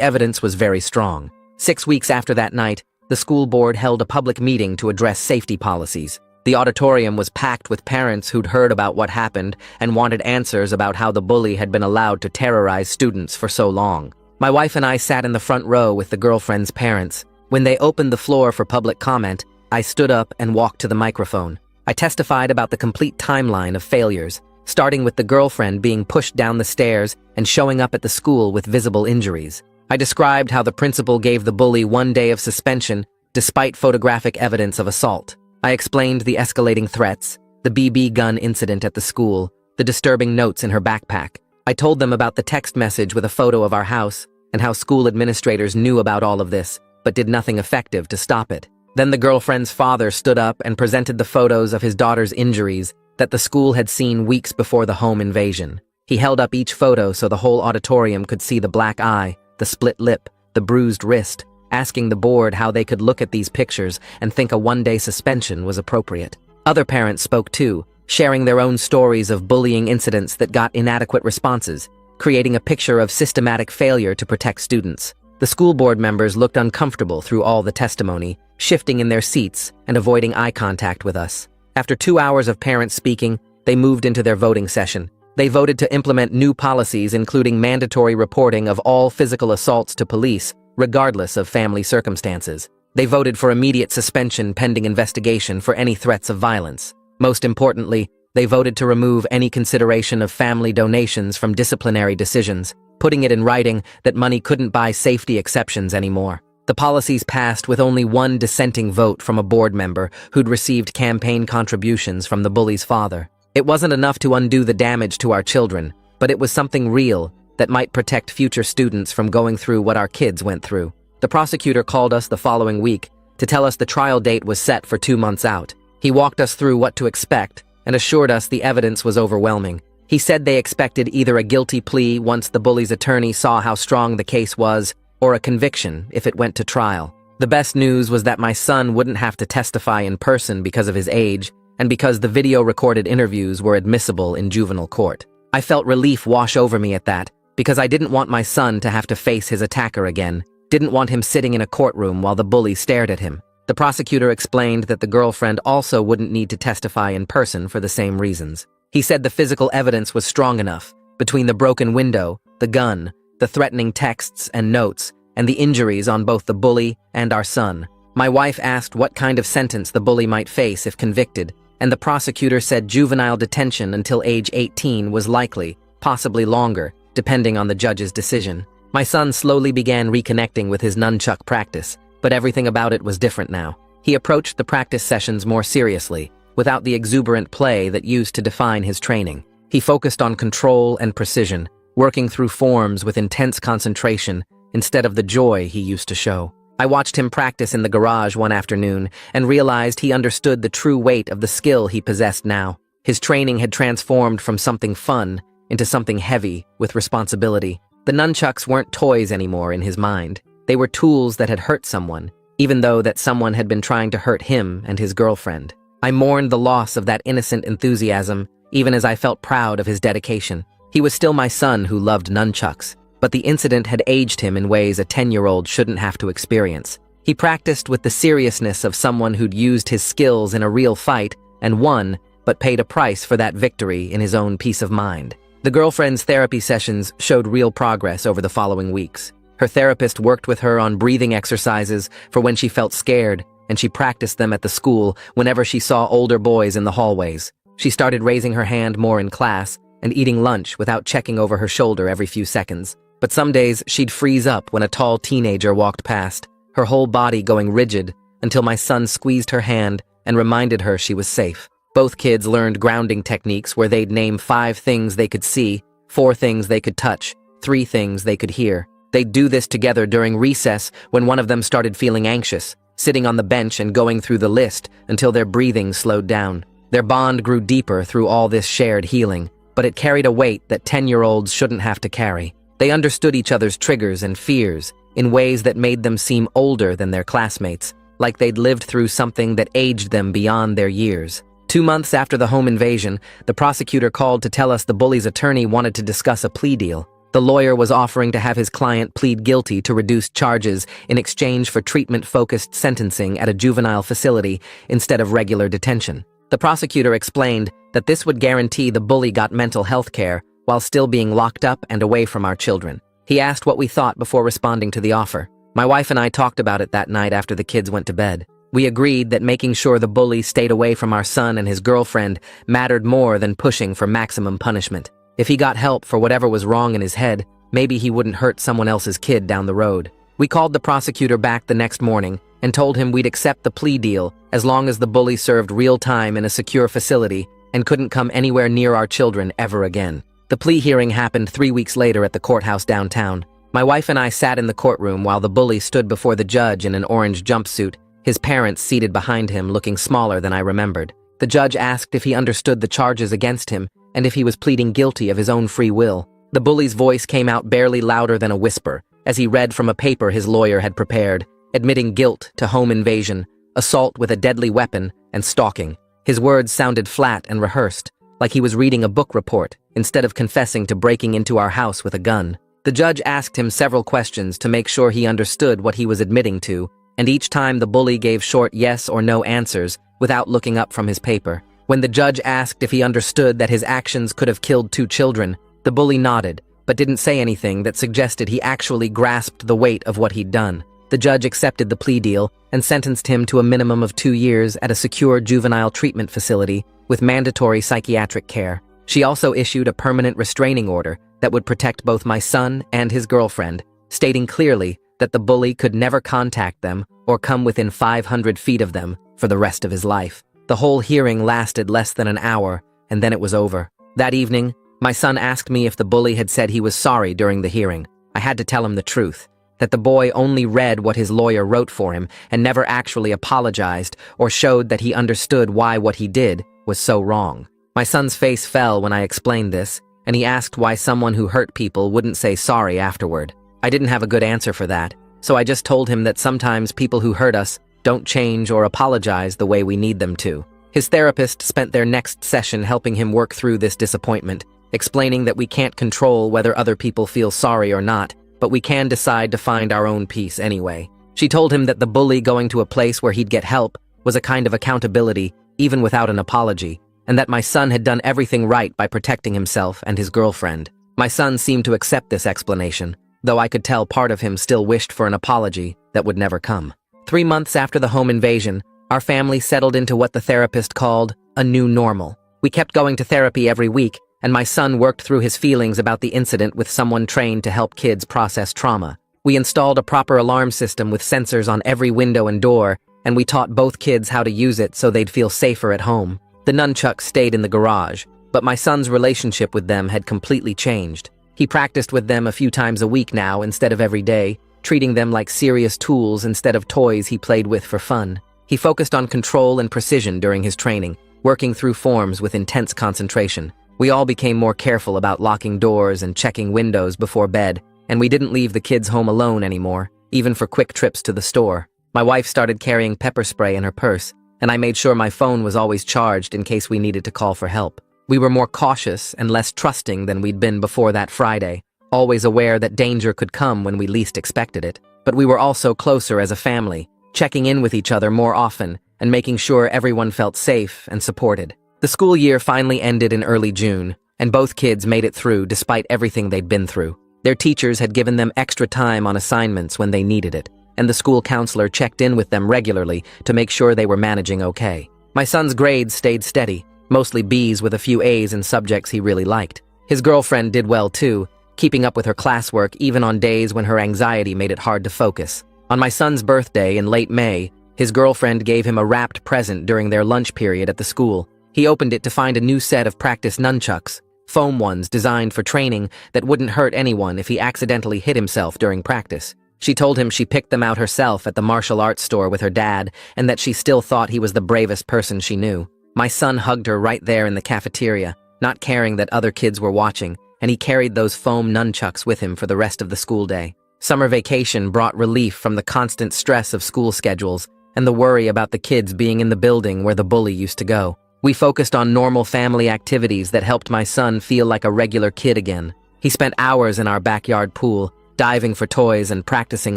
evidence was very strong. 6 weeks after that night, the school board held a public meeting to address safety policies. The auditorium was packed with parents who'd heard about what happened and wanted answers about how the bully had been allowed to terrorize students for so long. My wife and I sat in the front row with the girlfriend's parents. When they opened the floor for public comment, I stood up and walked to the microphone. I testified about the complete timeline of failures, starting with the girlfriend being pushed down the stairs and showing up at the school with visible injuries. I described how the principal gave the bully 1 day of suspension despite photographic evidence of assault. I explained the escalating threats, the BB gun incident at the school, the disturbing notes in her backpack. I told them about the text message with a photo of our house and how school administrators knew about all of this, but did nothing effective to stop it. Then the girlfriend's father stood up and presented the photos of his daughter's injuries that the school had seen weeks before the home invasion. He held up each photo so the whole auditorium could see the black eye, the split lip, the bruised wrist, asking the board how they could look at these pictures and think a 1-day suspension was appropriate. Other parents spoke too, sharing their own stories of bullying incidents that got inadequate responses, creating a picture of systematic failure to protect students. The school board members looked uncomfortable through all the testimony, shifting in their seats and avoiding eye contact with us. After 2 hours of parents speaking, they moved into their voting session. They voted to implement new policies including mandatory reporting of all physical assaults to police, regardless of family circumstances. They voted for immediate suspension pending investigation for any threats of violence. Most importantly, they voted to remove any consideration of family donations from disciplinary decisions, putting it in writing that money couldn't buy safety exceptions anymore. The policies passed with only one dissenting vote from a board member who'd received campaign contributions from the bully's father. It wasn't enough to undo the damage to our children, but it was something real that might protect future students from going through what our kids went through. The prosecutor called us the following week to tell us the trial date was set for 2 months out. He walked us through what to expect and assured us the evidence was overwhelming. He said they expected either a guilty plea once the bully's attorney saw how strong the case was, or a conviction if it went to trial. The best news was that my son wouldn't have to testify in person because of his age, and because the video-recorded interviews were admissible in juvenile court. I felt relief wash over me at that, because I didn't want my son to have to face his attacker again, didn't want him sitting in a courtroom while the bully stared at him. The prosecutor explained that the girlfriend also wouldn't need to testify in person for the same reasons. He said the physical evidence was strong enough, between the broken window, the gun, the threatening texts and notes, and the injuries on both the bully and our son. My wife asked what kind of sentence the bully might face if convicted, and the prosecutor said juvenile detention until age 18 was likely, possibly longer, depending on the judge's decision. My son slowly began reconnecting with his nunchuck practice, but everything about it was different now. He approached the practice sessions more seriously, without the exuberant play that used to define his training. He focused on control and precision, working through forms with intense concentration instead of the joy he used to show. I watched him practice in the garage one afternoon and realized he understood the true weight of the skill he possessed now. His training had transformed from something fun into something heavy with responsibility. The nunchucks weren't toys anymore in his mind. They were tools that had hurt someone, even though that someone had been trying to hurt him and his girlfriend. I mourned the loss of that innocent enthusiasm, even as I felt proud of his dedication. He was still my son who loved nunchucks, but the incident had aged him in ways a 10-year-old shouldn't have to experience. He practiced with the seriousness of someone who'd used his skills in a real fight and won, but paid a price for that victory in his own peace of mind. The girlfriend's therapy sessions showed real progress over the following weeks. Her therapist worked with her on breathing exercises for when she felt scared, and she practiced them at the school whenever she saw older boys in the hallways. She started raising her hand more in class and eating lunch without checking over her shoulder every few seconds. But some days she'd freeze up when a tall teenager walked past, her whole body going rigid until my son squeezed her hand and reminded her she was safe. Both kids learned grounding techniques where they'd name 5 things they could see, 4 things they could touch, 3 things they could hear. They'd do this together during recess when one of them started feeling anxious, sitting on the bench and going through the list until their breathing slowed down. Their bond grew deeper through all this shared healing, but it carried a weight that 10-year-olds shouldn't have to carry. They understood each other's triggers and fears in ways that made them seem older than their classmates, like they'd lived through something that aged them beyond their years. 2 months after the home invasion, the prosecutor called to tell us the bully's attorney wanted to discuss a plea deal. The lawyer was offering to have his client plead guilty to reduced charges in exchange for treatment-focused sentencing at a juvenile facility instead of regular detention. The prosecutor explained that this would guarantee the bully got mental health care while still being locked up and away from our children. He asked what we thought before responding to the offer. My wife and I talked about it that night after the kids went to bed. We agreed that making sure the bully stayed away from our son and his girlfriend mattered more than pushing for maximum punishment. If he got help for whatever was wrong in his head, maybe he wouldn't hurt someone else's kid down the road. We called the prosecutor back the next morning and told him we'd accept the plea deal as long as the bully served real time in a secure facility and couldn't come anywhere near our children ever again. The plea hearing happened 3 weeks later at the courthouse downtown. My wife and I sat in the courtroom while the bully stood before the judge in an orange jumpsuit, his parents seated behind him looking smaller than I remembered. The judge asked if he understood the charges against him and if he was pleading guilty of his own free will. The bully's voice came out barely louder than a whisper as he read from a paper his lawyer had prepared, admitting guilt to home invasion, assault with a deadly weapon, and stalking. His words sounded flat and rehearsed, like he was reading a book report instead of confessing to breaking into our house with a gun. The judge asked him several questions to make sure he understood what he was admitting to, and each time the bully gave short yes or no answers without looking up from his paper. When the judge asked if he understood that his actions could have killed 2 children, the bully nodded, but didn't say anything that suggested he actually grasped the weight of what he'd done. The judge accepted the plea deal and sentenced him to a minimum of 2 years at a secure juvenile treatment facility with mandatory psychiatric care. She also issued a permanent restraining order that would protect both my son and his girlfriend, stating clearly that the bully could never contact them or come within 500 feet of them for the rest of his life. The whole hearing lasted less than an hour, and then it was over. That evening, my son asked me if the bully had said he was sorry during the hearing. I had to tell him the truth, that the boy only read what his lawyer wrote for him and never actually apologized or showed that he understood why what he did was so wrong. My son's face fell when I explained this, and he asked why someone who hurt people wouldn't say sorry afterward. I didn't have a good answer for that, so I just told him that sometimes people who hurt us don't change or apologize the way we need them to. His therapist spent their next session helping him work through this disappointment, explaining that we can't control whether other people feel sorry or not, but we can decide to find our own peace anyway. She told him that the bully going to a place where he'd get help was a kind of accountability, even without an apology, and that my son had done everything right by protecting himself and his girlfriend. My son seemed to accept this explanation, though I could tell part of him still wished for an apology that would never come. 3 months after the home invasion, our family settled into what the therapist called a new normal. We kept going to therapy every week, and my son worked through his feelings about the incident with someone trained to help kids process trauma. We installed a proper alarm system with sensors on every window and door, and we taught both kids how to use it so they'd feel safer at home. The nunchucks stayed in the garage, but my son's relationship with them had completely changed. He practiced with them a few times a week now instead of every day, treating them like serious tools instead of toys he played with for fun. He focused on control and precision during his training, working through forms with intense concentration. We all became more careful about locking doors and checking windows before bed, and we didn't leave the kids home alone anymore, even for quick trips to the store. My wife started carrying pepper spray in her purse, and I made sure my phone was always charged in case we needed to call for help. We were more cautious and less trusting than we'd been before that Friday, always aware that danger could come when we least expected it. But we were also closer as a family, checking in with each other more often and making sure everyone felt safe and supported. The school year finally ended in early June, and both kids made it through despite everything they'd been through. Their teachers had given them extra time on assignments when they needed it, and the school counselor checked in with them regularly to make sure they were managing okay. My son's grades stayed steady, mostly B's with a few A's in subjects he really liked. His girlfriend did well too, keeping up with her classwork even on days when her anxiety made it hard to focus. On my son's birthday in late May, his girlfriend gave him a wrapped present during their lunch period at the school. He opened it to find a new set of practice nunchucks, foam ones designed for training that wouldn't hurt anyone if he accidentally hit himself during practice. She told him she picked them out herself at the martial arts store with her dad and that she still thought he was the bravest person she knew. My son hugged her right there in the cafeteria, not caring that other kids were watching, and he carried those foam nunchucks with him for the rest of the school day. Summer vacation brought relief from the constant stress of school schedules, and the worry about the kids being in the building where the bully used to go. We focused on normal family activities that helped my son feel like a regular kid again. He spent hours in our backyard pool, diving for toys and practicing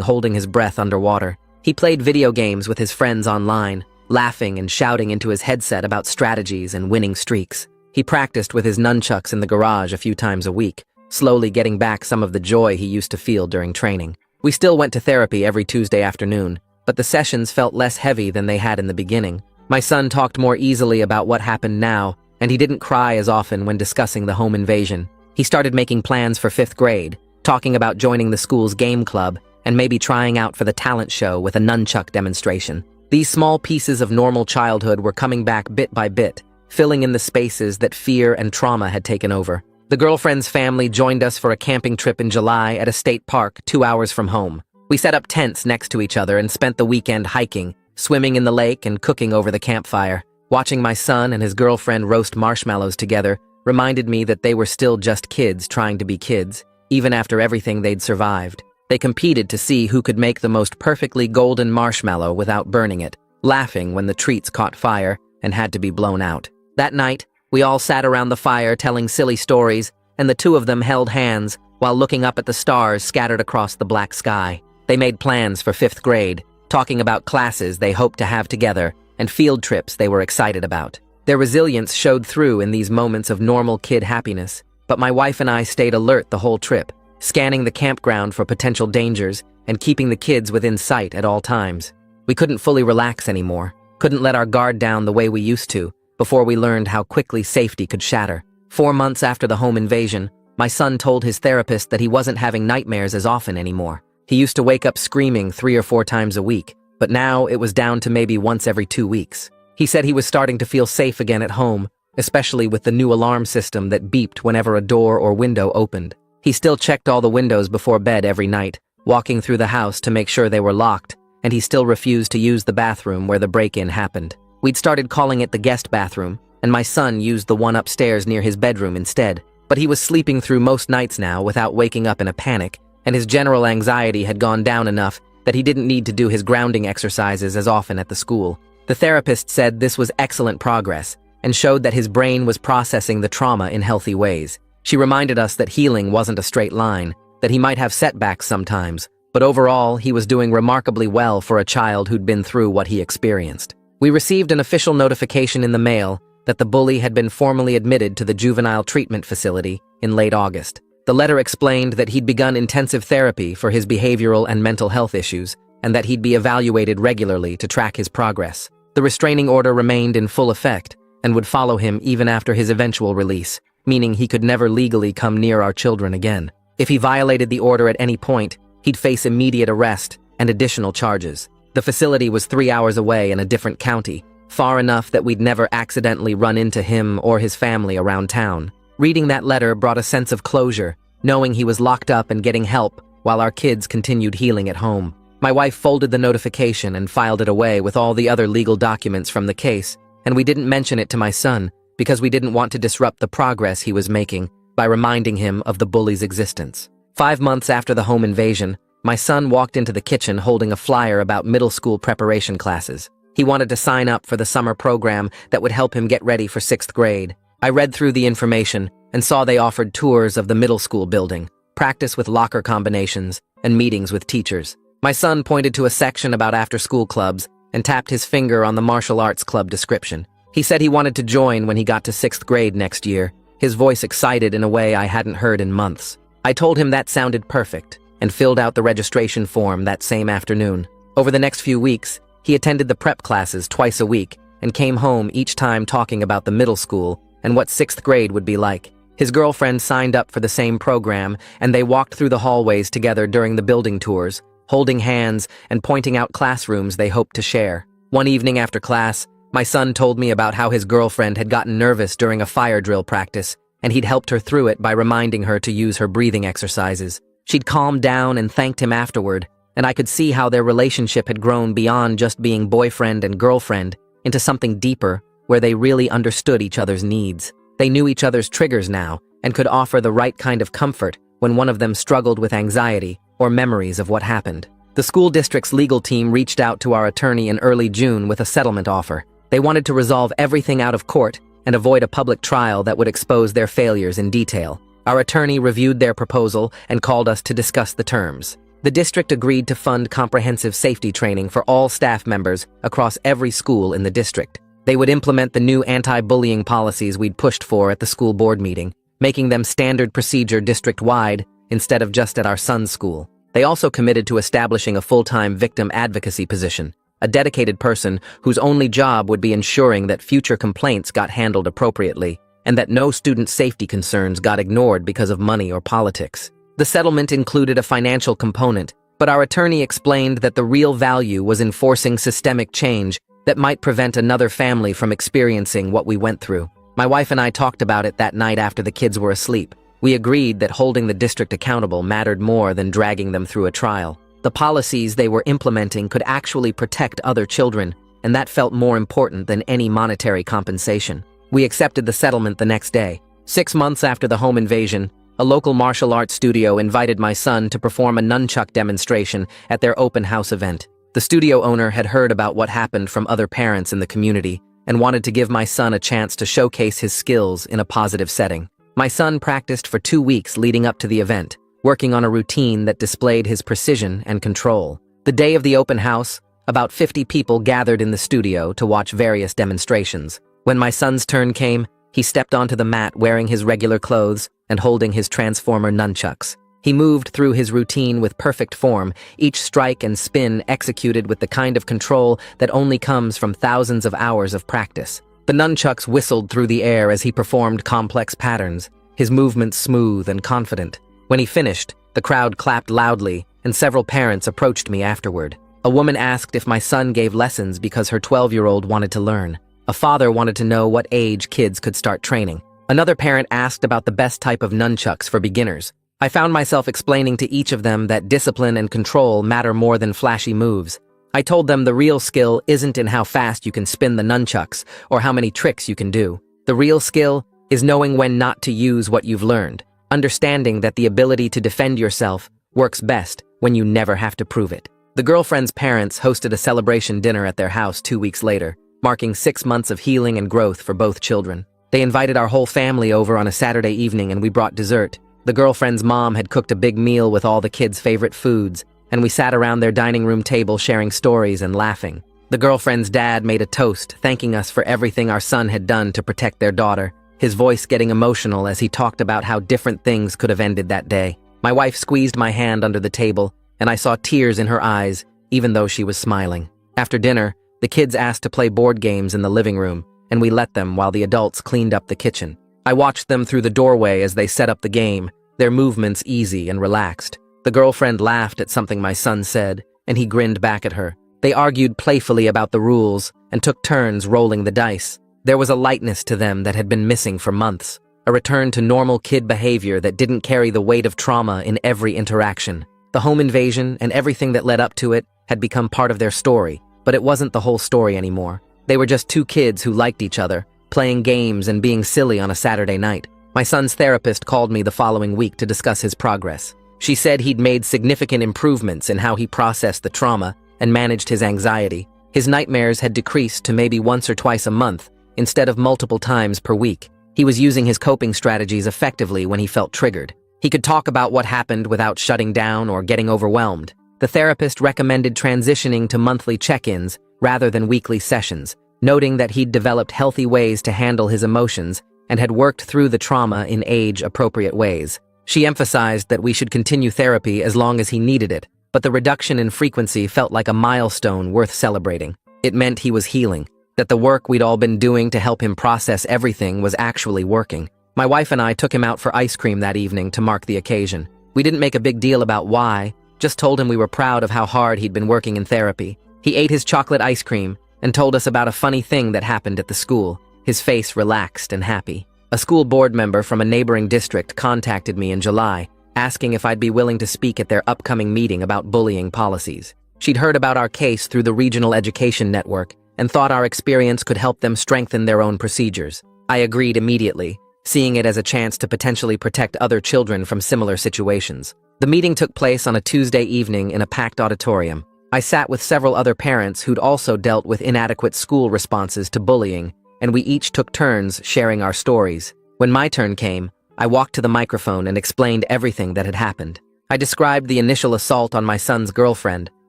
holding his breath underwater. He played video games with his friends online, laughing and shouting into his headset about strategies and winning streaks. He practiced with his nunchucks in the garage a few times a week, slowly getting back some of the joy he used to feel during training. We still went to therapy every Tuesday afternoon, but the sessions felt less heavy than they had in the beginning. My son talked more easily about what happened now, and he didn't cry as often when discussing the home invasion. He started making plans for 5th grade, talking about joining the school's game club, and maybe trying out for the talent show with a nunchuck demonstration. These small pieces of normal childhood were coming back bit by bit, filling in the spaces that fear and trauma had taken over. The girlfriend's family joined us for a camping trip in July at a state park 2 hours from home. We set up tents next to each other and spent the weekend hiking, swimming in the lake and cooking over the campfire. Watching my son and his girlfriend roast marshmallows together reminded me that they were still just kids trying to be kids, even after everything they'd survived. They competed to see who could make the most perfectly golden marshmallow without burning it, laughing when the treats caught fire and had to be blown out. That night, we all sat around the fire telling silly stories, and the two of them held hands while looking up at the stars scattered across the black sky. They made plans for 5th grade, talking about classes they hoped to have together and field trips they were excited about. Their resilience showed through in these moments of normal kid happiness, but my wife and I stayed alert the whole trip, scanning the campground for potential dangers and keeping the kids within sight at all times. We couldn't fully relax anymore, couldn't let our guard down the way we used to, before we learned how quickly safety could shatter. 4 months after the home invasion, my son told his therapist that he wasn't having nightmares as often anymore. He used to wake up screaming 3 or 4 times a week, but now it was down to maybe once every 2 weeks. He said he was starting to feel safe again at home, especially with the new alarm system that beeped whenever a door or window opened. He still checked all the windows before bed every night, walking through the house to make sure they were locked, and he still refused to use the bathroom where the break-in happened. We'd started calling it the guest bathroom, and my son used the one upstairs near his bedroom instead. But he was sleeping through most nights now without waking up in a panic, and his general anxiety had gone down enough that he didn't need to do his grounding exercises as often at the school. The therapist said this was excellent progress, and showed that his brain was processing the trauma in healthy ways. She reminded us that healing wasn't a straight line, that he might have setbacks sometimes, but overall, he was doing remarkably well for a child who'd been through what he experienced. We received an official notification in the mail that the bully had been formally admitted to the juvenile treatment facility in late August. The letter explained that he'd begun intensive therapy for his behavioral and mental health issues, and that he'd be evaluated regularly to track his progress. The restraining order remained in full effect and would follow him even after his eventual release, meaning he could never legally come near our children again. If he violated the order at any point, he'd face immediate arrest and additional charges. The facility was 3 hours away in a different county, far enough that we'd never accidentally run into him or his family around town. Reading that letter brought a sense of closure, knowing he was locked up and getting help while our kids continued healing at home. My wife folded the notification and filed it away with all the other legal documents from the case, and we didn't mention it to my son because we didn't want to disrupt the progress he was making by reminding him of the bully's existence. 5 months after the home invasion, my son walked into the kitchen holding a flyer about middle school preparation classes. He wanted to sign up for the summer program that would help him get ready for 6th grade. I read through the information and saw they offered tours of the middle school building, practice with locker combinations, and meetings with teachers. My son pointed to a section about after-school clubs and tapped his finger on the martial arts club description. He said he wanted to join when he got to 6th grade next year, his voice excited in a way I hadn't heard in months. I told him that sounded perfect and filled out the registration form that same afternoon. Over the next few weeks, he attended the prep classes twice a week and came home each time talking about the middle school and what 6th grade would be like. His girlfriend signed up for the same program, and they walked through the hallways together during the building tours, holding hands and pointing out classrooms they hoped to share. One evening after class, my son told me about how his girlfriend had gotten nervous during a fire drill practice, and he'd helped her through it by reminding her to use her breathing exercises. She'd calmed down and thanked him afterward, and I could see how their relationship had grown beyond just being boyfriend and girlfriend into something deeper, where they really understood each other's needs. They knew each other's triggers now and could offer the right kind of comfort when one of them struggled with anxiety or memories of what happened. The school district's legal team reached out to our attorney in early June with a settlement offer. They wanted to resolve everything out of court and avoid a public trial that would expose their failures in detail. Our attorney reviewed their proposal and called us to discuss the terms. The district agreed to fund comprehensive safety training for all staff members across every school in the district. They would implement the new anti-bullying policies we'd pushed for at the school board meeting, making them standard procedure district-wide instead of just at our son's school. They also committed to establishing a full-time victim advocacy position, a dedicated person whose only job would be ensuring that future complaints got handled appropriately and that no student safety concerns got ignored because of money or politics. The settlement included a financial component, but our attorney explained that the real value was in forcing systemic change that might prevent another family from experiencing what we went through. My wife and I talked about it that night after the kids were asleep. We agreed that holding the district accountable mattered more than dragging them through a trial. The policies they were implementing could actually protect other children, and that felt more important than any monetary compensation. We accepted the settlement the next day. 6 months after the home invasion, a local martial arts studio invited my son to perform a nunchuck demonstration at their open house event. The studio owner had heard about what happened from other parents in the community and wanted to give my son a chance to showcase his skills in a positive setting. My son practiced for 2 weeks leading up to the event, working on a routine that displayed his precision and control. The day of the open house, about 50 people gathered in the studio to watch various demonstrations. When my son's turn came, he stepped onto the mat wearing his regular clothes and holding his transformer nunchucks. He moved through his routine with perfect form, each strike and spin executed with the kind of control that only comes from thousands of hours of practice. The nunchucks whistled through the air as he performed complex patterns, his movements smooth and confident. When he finished, the crowd clapped loudly, and several parents approached me afterward. A woman asked if my son gave lessons because her 12-year-old wanted to learn. A father wanted to know what age kids could start training. Another parent asked about the best type of nunchucks for beginners. I found myself explaining to each of them that discipline and control matter more than flashy moves. I told them the real skill isn't in how fast you can spin the nunchucks or how many tricks you can do. The real skill is knowing when not to use what you've learned, understanding that the ability to defend yourself works best when you never have to prove it. The girlfriend's parents hosted a celebration dinner at their house 2 weeks later, marking 6 months of healing and growth for both children. They invited our whole family over on a Saturday evening and we brought dessert. The girlfriend's mom had cooked a big meal with all the kids' favorite foods, and we sat around their dining room table sharing stories and laughing. The girlfriend's dad made a toast, thanking us for everything our son had done to protect their daughter, his voice getting emotional as he talked about how different things could have ended that day. My wife squeezed my hand under the table, and I saw tears in her eyes, even though she was smiling. After dinner, the kids asked to play board games in the living room, and we let them while the adults cleaned up the kitchen. I watched them through the doorway as they set up the game, their movements easy and relaxed. The girlfriend laughed at something my son said, and he grinned back at her. They argued playfully about the rules and took turns rolling the dice. There was a lightness to them that had been missing for months, a return to normal kid behavior that didn't carry the weight of trauma in every interaction. The home invasion and everything that led up to it had become part of their story, but it wasn't the whole story anymore. They were just 2 kids who liked each other, playing games and being silly on a Saturday night. My son's therapist called me the following week to discuss his progress. She said he'd made significant improvements in how he processed the trauma and managed his anxiety. His nightmares had decreased to maybe once or twice a month, instead of multiple times per week. He was using his coping strategies effectively when he felt triggered. He could talk about what happened without shutting down or getting overwhelmed. The therapist recommended transitioning to monthly check-ins rather than weekly sessions, noting that he'd developed healthy ways to handle his emotions and had worked through the trauma in age-appropriate ways. She emphasized that we should continue therapy as long as he needed it, but the reduction in frequency felt like a milestone worth celebrating. It meant he was healing, that the work we'd all been doing to help him process everything was actually working. My wife and I took him out for ice cream that evening to mark the occasion. We didn't make a big deal about why, just told him we were proud of how hard he'd been working in therapy. He ate his chocolate ice cream and told us about a funny thing that happened at the school, his face relaxed and happy. A school board member from a neighboring district contacted me in July, asking if I'd be willing to speak at their upcoming meeting about bullying policies. She'd heard about our case through the regional education network and thought our experience could help them strengthen their own procedures. I agreed immediately, seeing it as a chance to potentially protect other children from similar situations. The meeting took place on a Tuesday evening in a packed auditorium. I sat with several other parents who'd also dealt with inadequate school responses to bullying, and we each took turns sharing our stories. When my turn came, I walked to the microphone and explained everything that had happened. I described the initial assault on my son's girlfriend,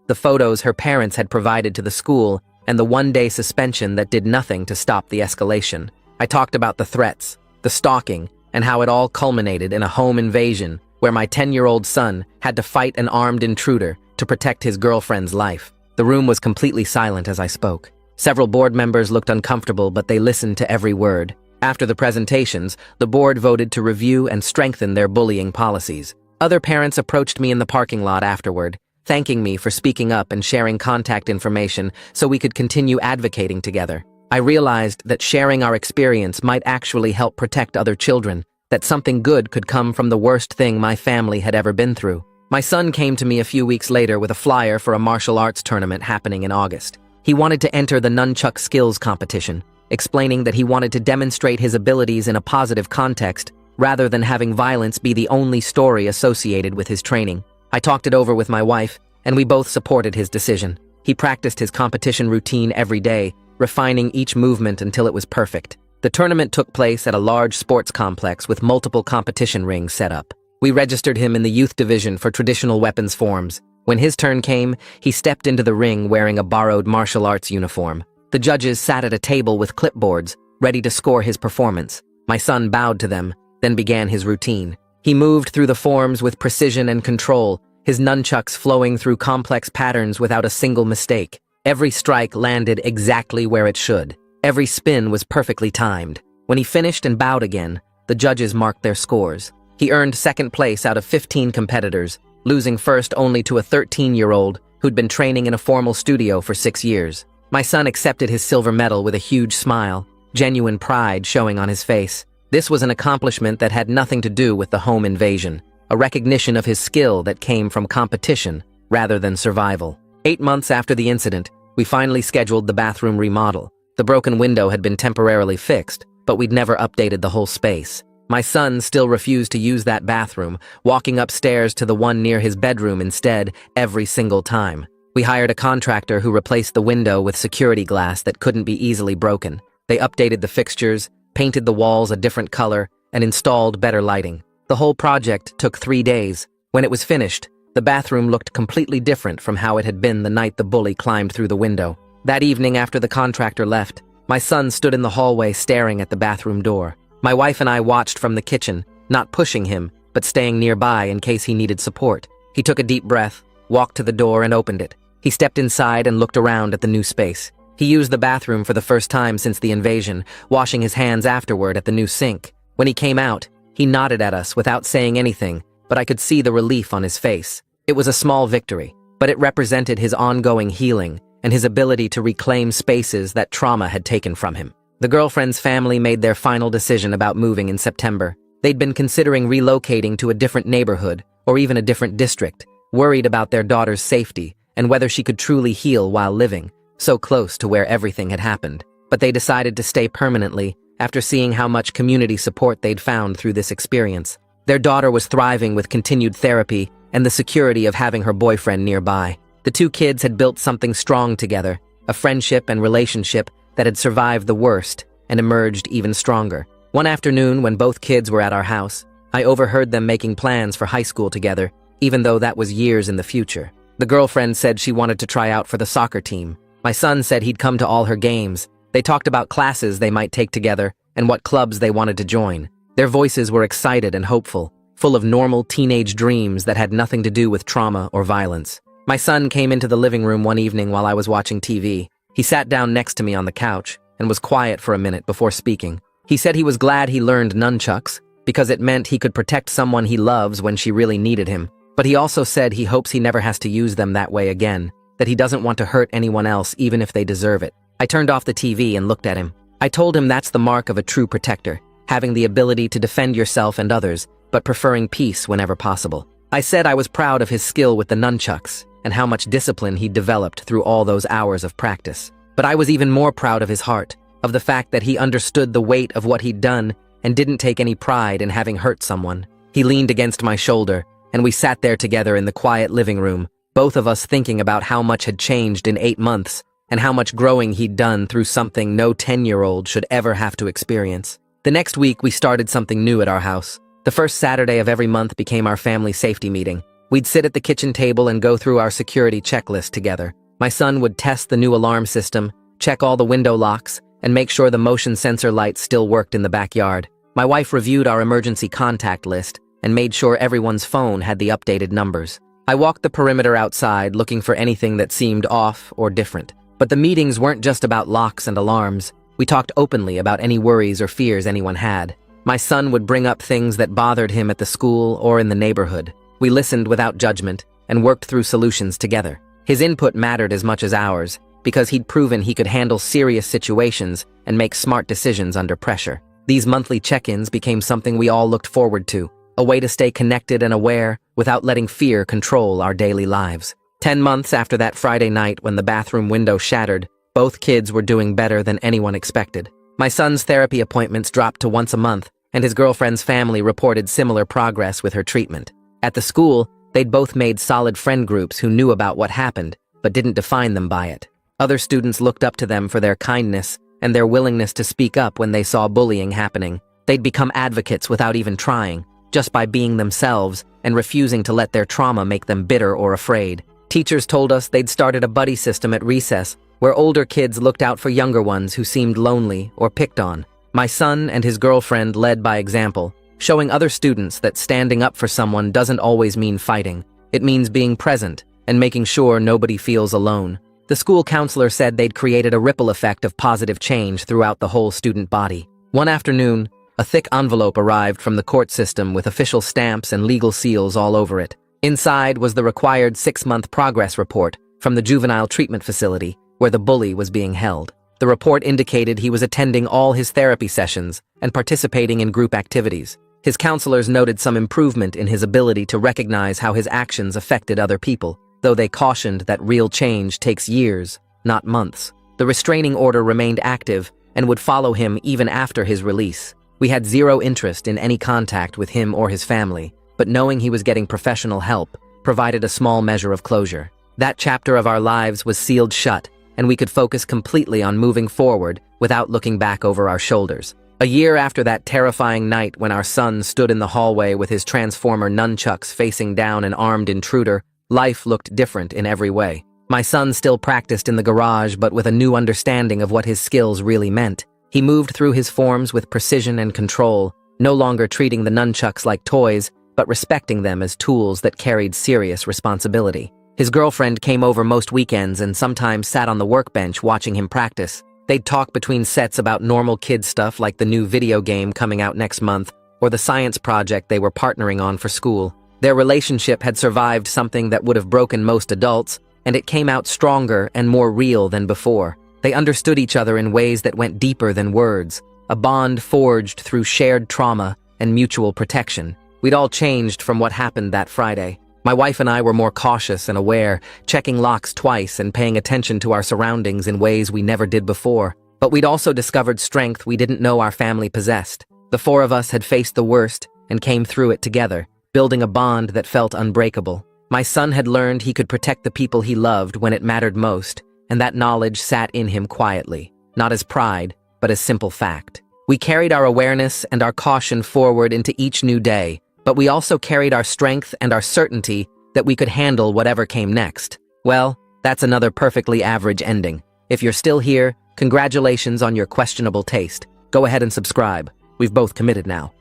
the photos her parents had provided to the school, and the one-day suspension that did nothing to stop the escalation. I talked about the threats, the stalking, and how it all culminated in a home invasion where my 10-year-old son had to fight an armed intruder to protect his girlfriend's life. The room was completely silent as I spoke. Several board members looked uncomfortable, but they listened to every word. After the presentations, the board voted to review and strengthen their bullying policies. Other parents approached me in the parking lot afterward, thanking me for speaking up and sharing contact information so we could continue advocating together. I realized that sharing our experience might actually help protect other children, that something good could come from the worst thing my family had ever been through. My son came to me a few weeks later with a flyer for a martial arts tournament happening in August. He wanted to enter the nunchuck skills competition, explaining that he wanted to demonstrate his abilities in a positive context rather than having violence be the only story associated with his training. I talked it over with my wife, and we both supported his decision. He practiced his competition routine every day, refining each movement until it was perfect. The tournament took place at a large sports complex with multiple competition rings set up. We registered him in the youth division for traditional weapons forms. When his turn came, he stepped into the ring wearing a borrowed martial arts uniform. The judges sat at a table with clipboards, ready to score his performance. My son bowed to them, then began his routine. He moved through the forms with precision and control, his nunchucks flowing through complex patterns without a single mistake. Every strike landed exactly where it should. Every spin was perfectly timed. When he finished and bowed again, the judges marked their scores. He earned second place out of 15 competitors, losing first only to a 13-year-old who'd been training in a formal studio for 6 years. My son accepted his silver medal with a huge smile, genuine pride showing on his face. This was an accomplishment that had nothing to do with the home invasion, a recognition of his skill that came from competition rather than survival. 8 months after the incident, we finally scheduled the bathroom remodel. The broken window had been temporarily fixed, but we'd never updated the whole space. My son still refused to use that bathroom, walking upstairs to the one near his bedroom instead every single time. We hired a contractor who replaced the window with security glass that couldn't be easily broken. They updated the fixtures, painted the walls a different color, and installed better lighting. The whole project took 3 days. When it was finished, the bathroom looked completely different from how it had been the night the bully climbed through the window. That evening after the contractor left, my son stood in the hallway staring at the bathroom door. My wife and I watched from the kitchen, not pushing him, but staying nearby in case he needed support. He took a deep breath, walked to the door and opened it. He stepped inside and looked around at the new space. He used the bathroom for the first time since the invasion, washing his hands afterward at the new sink. When he came out, he nodded at us without saying anything, but I could see the relief on his face. It was a small victory, but it represented his ongoing healing and his ability to reclaim spaces that trauma had taken from him. The girlfriend's family made their final decision about moving in September. They'd been considering relocating to a different neighborhood or even a different district, worried about their daughter's safety and whether she could truly heal while living, so close to where everything had happened. But they decided to stay permanently after seeing how much community support they'd found through this experience. Their daughter was thriving with continued therapy and the security of having her boyfriend nearby. The two kids had built something strong together, a friendship and relationship that had survived the worst and emerged even stronger. One afternoon, when both kids were at our house, I overheard them making plans for high school together, even though that was years in the future. The girlfriend said she wanted to try out for the soccer team. My son said he'd come to all her games. They talked about classes they might take together and what clubs they wanted to join. Their voices were excited and hopeful, full of normal teenage dreams that had nothing to do with trauma or violence. My son came into the living room one evening while I was watching TV. He sat down next to me on the couch and was quiet for a minute before speaking. He said he was glad he learned nunchucks because it meant he could protect someone he loves when she really needed him. But he also said he hopes he never has to use them that way again, that he doesn't want to hurt anyone else even if they deserve it. I turned off the TV and looked at him. I told him that's the mark of a true protector, having the ability to defend yourself and others, but preferring peace whenever possible. I said I was proud of his skill with the nunchucks and how much discipline he'd developed through all those hours of practice. But I was even more proud of his heart, of the fact that he understood the weight of what he'd done and didn't take any pride in having hurt someone. He leaned against my shoulder, and we sat there together in the quiet living room, both of us thinking about how much had changed in 8 months, and how much growing he'd done through something no 10-year-old should ever have to experience. The next week, we started something new at our house. The first Saturday of every month became our family safety meeting. We'd sit at the kitchen table and go through our security checklist together. My son would test the new alarm system, check all the window locks, and make sure the motion sensor lights still worked in the backyard. My wife reviewed our emergency contact list and made sure everyone's phone had the updated numbers. I walked the perimeter outside looking for anything that seemed off or different. But the meetings weren't just about locks and alarms. We talked openly about any worries or fears anyone had. My son would bring up things that bothered him at the school or in the neighborhood. We listened without judgment and worked through solutions together. His input mattered as much as ours, because he'd proven he could handle serious situations and make smart decisions under pressure. These monthly check-ins became something we all looked forward to, a way to stay connected and aware without letting fear control our daily lives. 10 months after that Friday night when the bathroom window shattered, both kids were doing better than anyone expected. My son's therapy appointments dropped to once a month, and his girlfriend's family reported similar progress with her treatment. At the school, they'd both made solid friend groups who knew about what happened, but didn't define them by it. Other students looked up to them for their kindness and their willingness to speak up when they saw bullying happening. They'd become advocates without even trying, just by being themselves and refusing to let their trauma make them bitter or afraid. Teachers told us they'd started a buddy system at recess, where older kids looked out for younger ones who seemed lonely or picked on. My son and his girlfriend led by example, showing other students that standing up for someone doesn't always mean fighting. It means being present and making sure nobody feels alone. The school counselor said they'd created a ripple effect of positive change throughout the whole student body. One afternoon, a thick envelope arrived from the court system with official stamps and legal seals all over it. Inside was the required 6-month progress report from the juvenile treatment facility where the bully was being held. The report indicated he was attending all his therapy sessions and participating in group activities. His counselors noted some improvement in his ability to recognize how his actions affected other people, though they cautioned that real change takes years, not months. The restraining order remained active and would follow him even after his release. We had zero interest in any contact with him or his family, but knowing he was getting professional help provided a small measure of closure. That chapter of our lives was sealed shut, and we could focus completely on moving forward without looking back over our shoulders. A year after that terrifying night when our son stood in the hallway with his transformer nunchucks facing down an armed intruder, life looked different in every way. My son still practiced in the garage, but with a new understanding of what his skills really meant. He moved through his forms with precision and control, no longer treating the nunchucks like toys, but respecting them as tools that carried serious responsibility. His girlfriend came over most weekends and sometimes sat on the workbench watching him practice. They'd talk between sets about normal kid stuff like the new video game coming out next month or the science project they were partnering on for school. Their relationship had survived something that would have broken most adults, and it came out stronger and more real than before. They understood each other in ways that went deeper than words, a bond forged through shared trauma and mutual protection. We'd all changed from what happened that Friday. My wife and I were more cautious and aware, checking locks twice and paying attention to our surroundings in ways we never did before. But we'd also discovered strength we didn't know our family possessed. The 4 of us had faced the worst and came through it together, building a bond that felt unbreakable. My son had learned he could protect the people he loved when it mattered most, and that knowledge sat in him quietly, not as pride, but as simple fact. We carried our awareness and our caution forward into each new day, but we also carried our strength and our certainty that we could handle whatever came next. Well, that's another perfectly average ending. If you're still here, congratulations on your questionable taste. Go ahead and subscribe. We've both committed now.